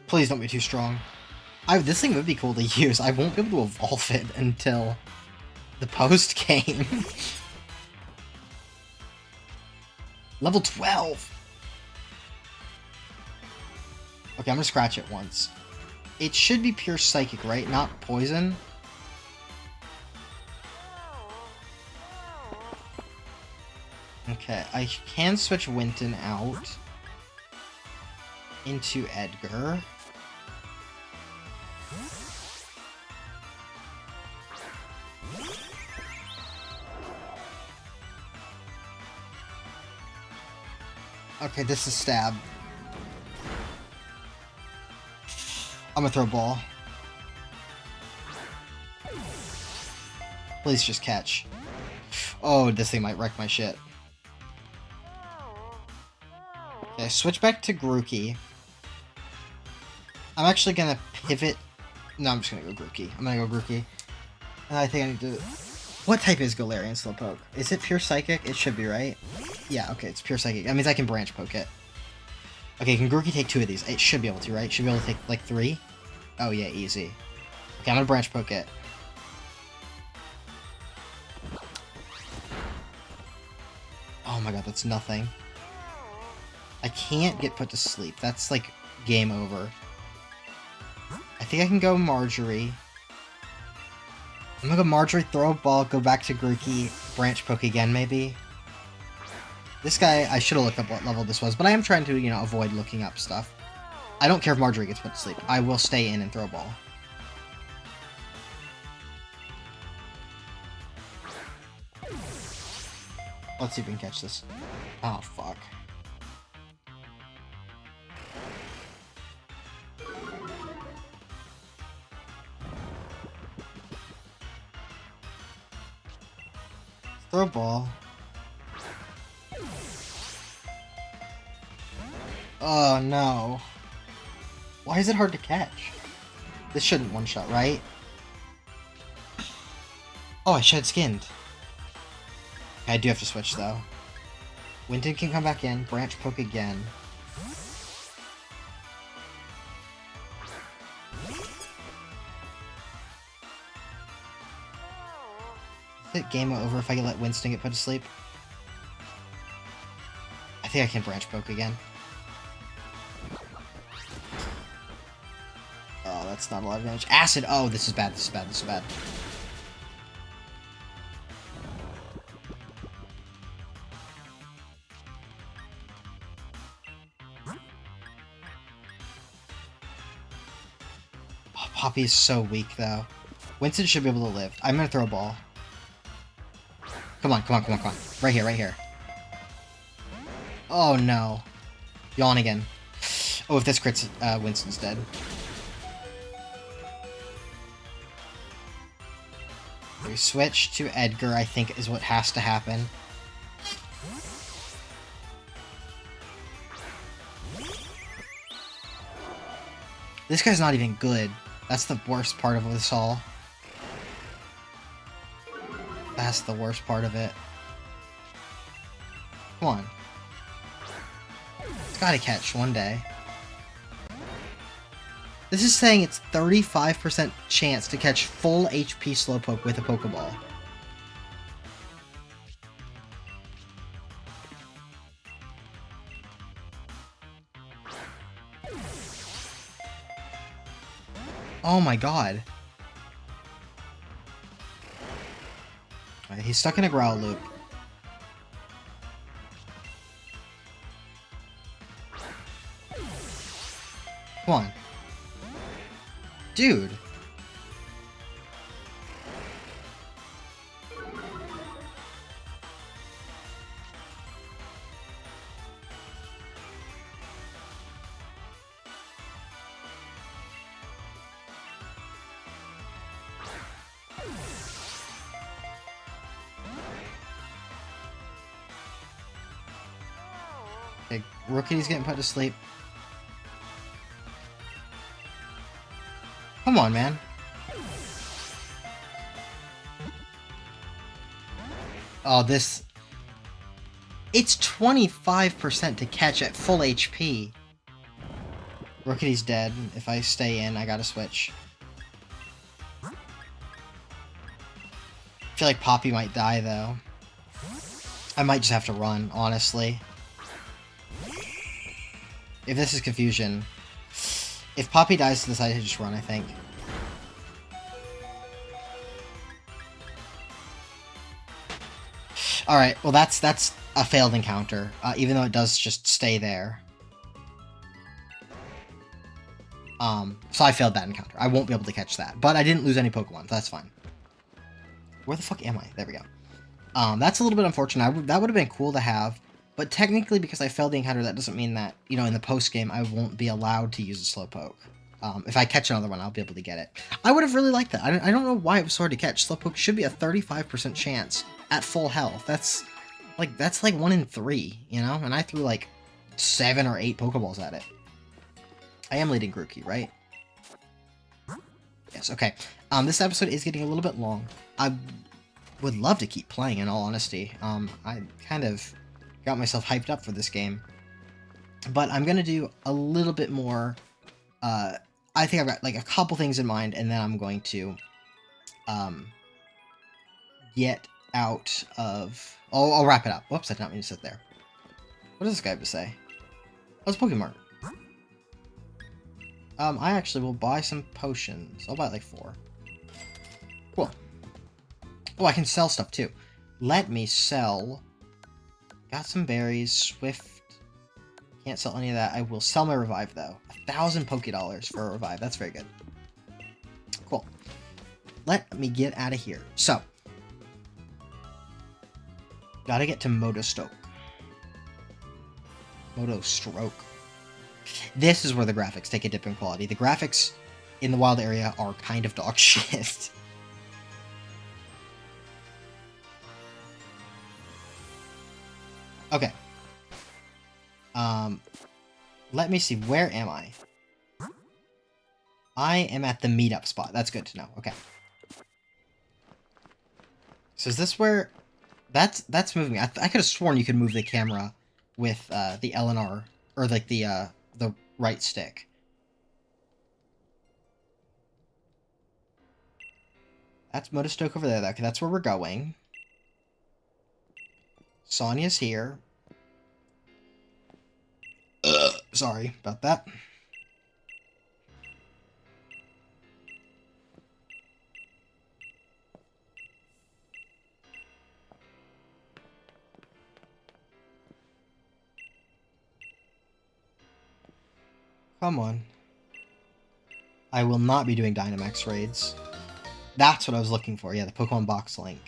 Please don't be too strong. This thing would be cool to use. I won't be able to evolve it until the post game. Level 12! Okay, I'm gonna scratch it once. It should be pure psychic, right? Not poison? Okay, I can switch Winton out into Edgar. Okay, this is stab. I'm gonna throw a ball. Please just catch. Oh, this thing might wreck my shit. Okay, switch back to Grookey. I'm actually gonna pivot. No, I'm just gonna go Grookey. I'm gonna go Grookey. And I think I need to What type is Galarian Slowpoke? Is it pure Psychic? It should be, right? Yeah, okay, it's pure Psychic. That means I can Branch Poke it. Okay, can Grookey take 2 of these? It should be able to, right? Should be able to take, like, 3? Oh, yeah, easy. Okay, I'm gonna Branch Poke it. Oh my god, that's nothing. I can't get put to sleep. That's, like, game over. I think I can go Marjorie. I'm gonna go Marjorie, throw a ball, go back to Grookey, Branch Poke again, maybe. This guy, I should have looked up what level this was, but I am trying to, you know, avoid looking up stuff. I don't care if Marjorie gets put to sleep. I will stay in and throw a ball. Let's see if we can catch this. Oh, fuck. Throw a ball. Oh, no. Why is it hard to catch? This shouldn't one-shot, right? Oh, I shed skinned. I do have to switch, though. Winton can come back in. Branch Poke again. Is it game over if I can let Winston get put to sleep? I think I can Branch Poke again. Oh, that's not a lot of damage. Acid! Oh, this is bad, this is bad, this is bad. Oh, Poppy is so weak, though. Winston should be able to live. I'm gonna throw a ball. Come on, come on, come on, come on. Right here, right here. Oh, no. Yawn again. Oh, if this crits, Winston's dead. We switch to Edgar, I think, is what has to happen. This guy's not even good. That's the worst part of this all. That's the worst part of it. Come on. It's gotta catch one day. This is saying it's 35% chance to catch full HP Slowpoke with a Pokeball. Oh my god. Alright, he's stuck in a Growl loop. Come on. Dude. Okay, Rookie's getting put to sleep. Come on, man. Oh, this... It's 25% to catch at full HP. Rookie's dead. If I stay in, I gotta switch. I feel like Poppy might die, though. I might just have to run, honestly. If this is confusion... If Poppy dies to this, I just run, I think. Alright, well that's a failed encounter, even though it does just stay there. So I failed that encounter. I won't be able to catch that. But I didn't lose any Pokemon, so that's fine. Where the fuck am I? There we go. That's a little bit unfortunate. That would have been cool to have. But technically, because I failed the encounter, that doesn't mean that, you know, in the post-game, I won't be allowed to use a Slowpoke. If I catch another one, I'll be able to get it. I would have really liked that. I don't know why it was so hard to catch. Slowpoke should be a 35% chance at full health. That's like 1 in 3, you know? And I threw like 7 or 8 Pokeballs at it. I am leading Grookey, right? Yes, okay. This episode is getting a little bit long. would love to keep playing, in all honesty. I kind of got myself hyped up for this game. But I'm going to do a little bit more. I think I've got like a couple things in mind, and then I'm going to get out of... Oh, I'll wrap it up. Whoops, I did not mean to sit there. What does this guy have to say? Oh, it's Pokemon. I actually will buy some potions. I'll buy like 4. Cool. Oh, I can sell stuff too. Let me sell... Got some berries, Swift... Can't sell any of that. I will sell my revive, though. 1,000 Pokédollars for a revive. That's very good. Cool. Let me get out of here. So. Gotta get to Modostroke. This is where the graphics take a dip in quality. The graphics in the wild area are kind of dog shit. Okay. Let me see. Where am I? I am at the meetup spot. That's good to know. Okay. So is this where... That's moving. I could have sworn you could move the camera with the LNR, or like the right stick. That's Modostroke over there, though. Okay, that's where we're going. Sonya's here. Sorry about that. Come on. I will not be doing Dynamax raids. That's what I was looking for. Yeah, the Pokemon box link.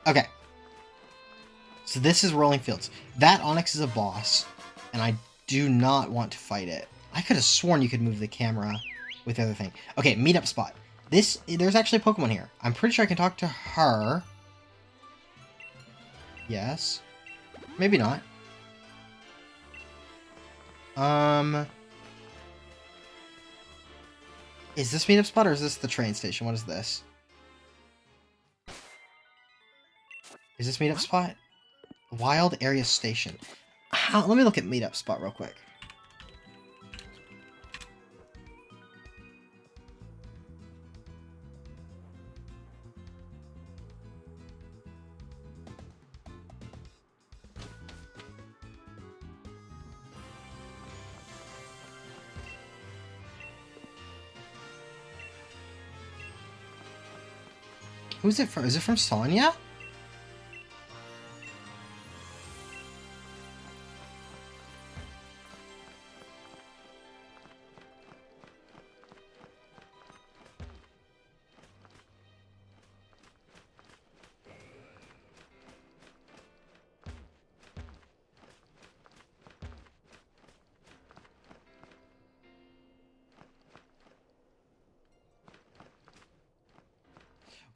Okay. So this is Rolling Fields. That Onix is a boss, and I do not want to fight it. I could have sworn you could move the camera with the other thing. Okay, meetup spot. There's actually a Pokemon here. I'm pretty sure I can talk to her. Yes. Maybe not. Is this meetup spot or is this the train station? What is this? Is this meetup spot? Wild Area Station. Let me look at meetup spot real quick. Who's it from? Is it from Sonya?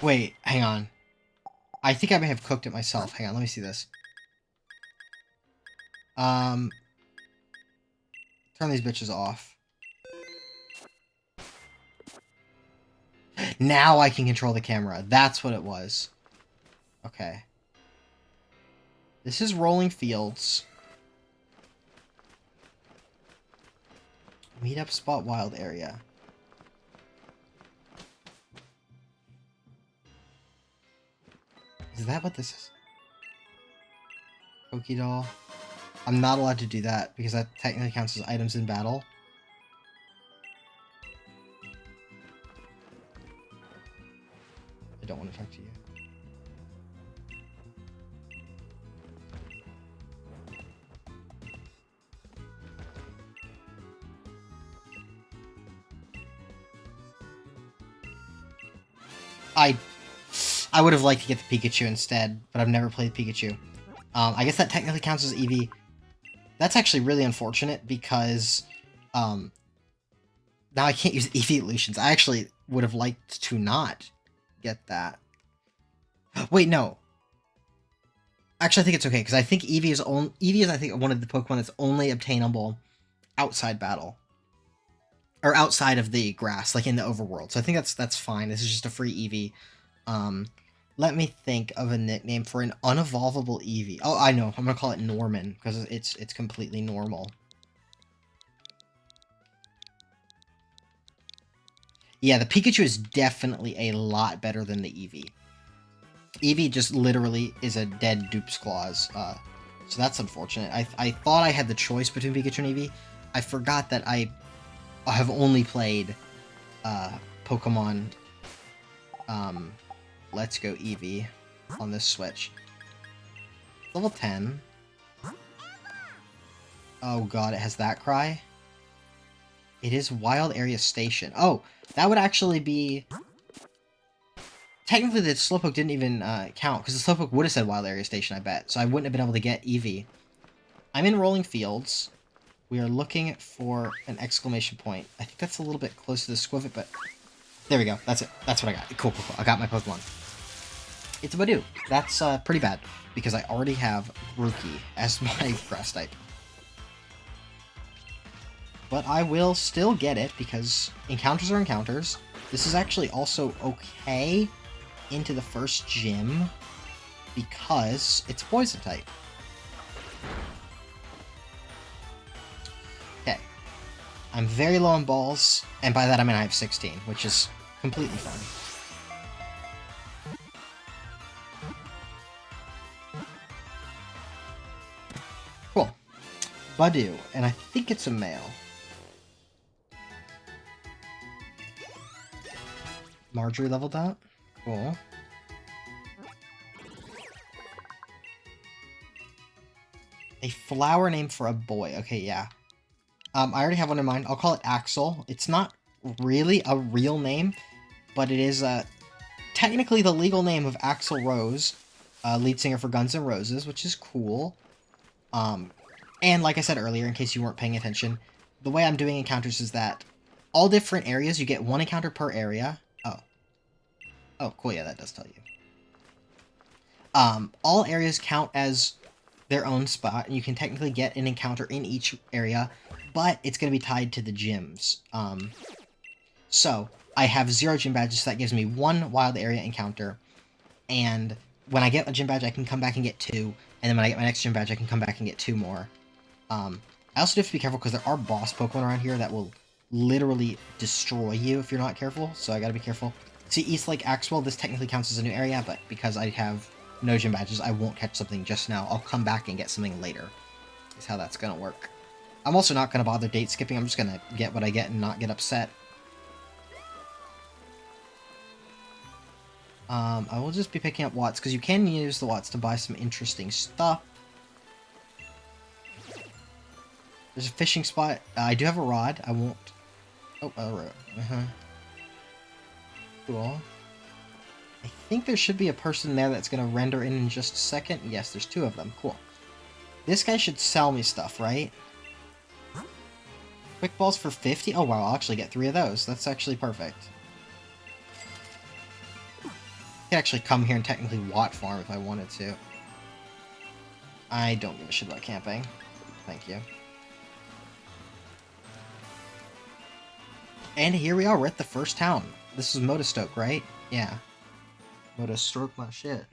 Wait, hang on. I think I may have cooked it myself. Hang on, let me see this. Turn these bitches off. Now I can control the camera. That's what it was. Okay. This is Rolling Fields. Meetup spot, wild area. Is that what this is? Pokédoll. I'm not allowed to do that because that technically counts as items in battle. I don't want to talk to you. I would have liked to get the Pikachu instead, but I've never played Pikachu. I guess that technically counts as Eevee. That's actually really unfortunate because Now I can't use evolutions. I actually would have liked to not get that. Wait, no. Actually, I think it's okay, because I think Eevee is, I think, one of the Pokemon that's only obtainable outside battle. Or outside of the grass, like in the overworld. So I think that's fine. This is just a free Eevee. Let me think of a nickname for an unevolvable Eevee. Oh, I know. I'm gonna call it Norman, because it's completely normal. Yeah, the Pikachu is definitely a lot better than the Eevee. Eevee just literally is a dead Dupes Clause, so that's unfortunate. I thought I had the choice between Pikachu and Eevee. I forgot that I have only played Pokemon Let's Go Eevee on this Switch. Level 10. Oh god, it has that cry. It is Wild Area Station. Oh, that would actually be... Technically, the Slowpoke didn't even count, because the Slowpoke would have said Wild Area Station, I bet. So I wouldn't have been able to get Eevee. I'm in Rolling Fields. We are looking for an exclamation point. I think that's a little bit close to the Squivit, but... There we go. That's it. That's what I got. Cool, cool, cool. I got my Pokemon. It's a Badoo. That's pretty bad, because I already have Grookey as my grass type. But I will still get it, because encounters are encounters. This is actually also okay into the first gym, because it's poison type. Okay. I'm very low on balls, and by that I mean I have 16, which is completely fine. Cool. Badoo, and I think it's a male. Marjorie leveled up. Cool. A flower name for a boy. Okay, yeah. I already have one in mind. I'll call it Axel. It's not really a real name, but it is technically the legal name of Axl Rose, lead singer for Guns N' Roses, which is cool. And like I said earlier, in case you weren't paying attention, the way I'm doing encounters is that all different areas, you get one encounter per area. Oh, cool, yeah, that does tell you. All areas count as their own spot, and you can technically get an encounter in each area, but it's going to be tied to the gyms. So, I have 0 gym badges, so that gives me 1 wild area encounter, and when I get a gym badge, I can come back and get 2, and then when I get my next gym badge, I can come back and get 2 more. I also have to be careful, because there are boss Pokemon around here that will literally destroy you if you're not careful, so I gotta be careful. See, East Lake Axwell, this technically counts as a new area, but because I have no gym badges, I won't catch something just now. I'll come back and get something later, is how that's gonna work. I'm also not gonna bother date skipping, I'm just gonna get what I get and not get upset. I will just be picking up Watts, because you can use the Watts to buy some interesting stuff. There's a fishing spot. I do have a rod. I won't... Oh, a rod. Cool. I think there should be a person there that's going to render in just a second. Yes, there's 2 of them. Cool. This guy should sell me stuff, right? Quick balls for 50? Oh, wow. I'll actually get 3 of those. That's actually perfect. I could actually come here and technically Watt farm if I wanted to. I don't give a shit about camping. Thank you. And here we are. We're at the first town. This is Motostoke, right? Yeah. Motostoke my shit.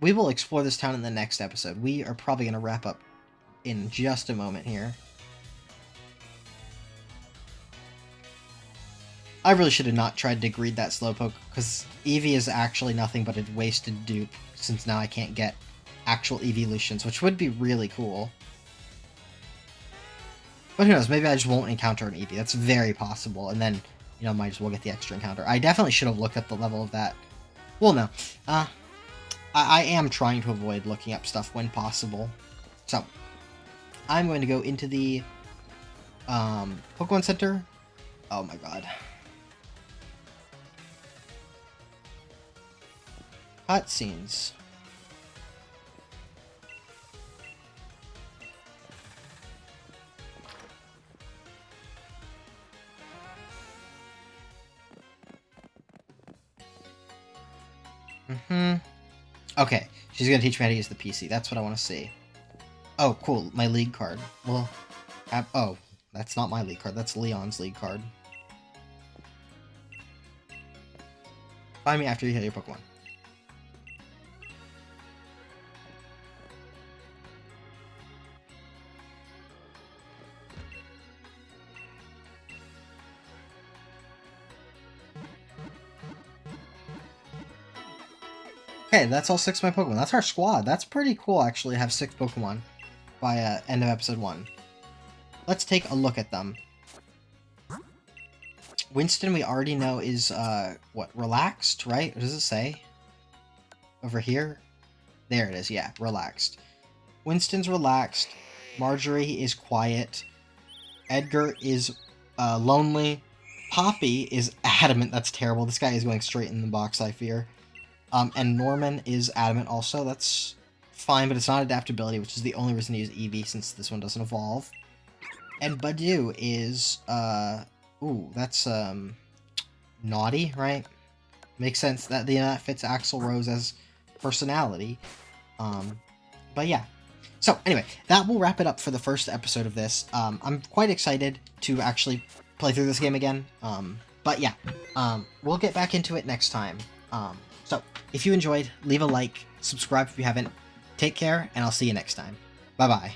We will explore this town in the next episode. We are probably going to wrap up in just a moment here. I really should have not tried to greed that Slowpoke, because Eevee is actually nothing but a wasted dupe, since now I can't get actual evolutions, which would be really cool. But who knows, maybe I just won't encounter an Eevee. That's very possible, and then, you know, might as well get the extra encounter. I definitely should have looked at the level of that. Well, no. I am trying to avoid looking up stuff when possible. So, I'm going to go into the Pokemon Center. Oh my god. Cutscenes. Okay, she's gonna teach me how to use the PC. That's what I want to see. Oh, cool. My league card. Well, oh, that's not my league card. That's Leon's league card. Find me after you hit your Pokemon. Okay, that's all 6 of my Pokemon. That's our squad. That's pretty cool, actually, to have 6 Pokemon by end of episode 1. Let's take a look at them. Winston, we already know, is, what, relaxed, right? What does it say? Over here? There it is, yeah, relaxed. Winston's relaxed. Marjorie is quiet. Edgar is, lonely. Poppy is adamant. That's terrible. This guy is going straight in the box, I fear. And Norman is adamant also. That's fine, but it's not adaptability, which is the only reason to use Eevee since this one doesn't evolve. And Badu is, ooh, that's, naughty, right? Makes sense. That fits Axl Rose as personality. But yeah. So, anyway, that will wrap it up for the first episode of this. I'm quite excited to actually play through this game again. But yeah, we'll get back into it next time. So, if you enjoyed, leave a like, subscribe if you haven't. Take care, and I'll see you next time. Bye-bye.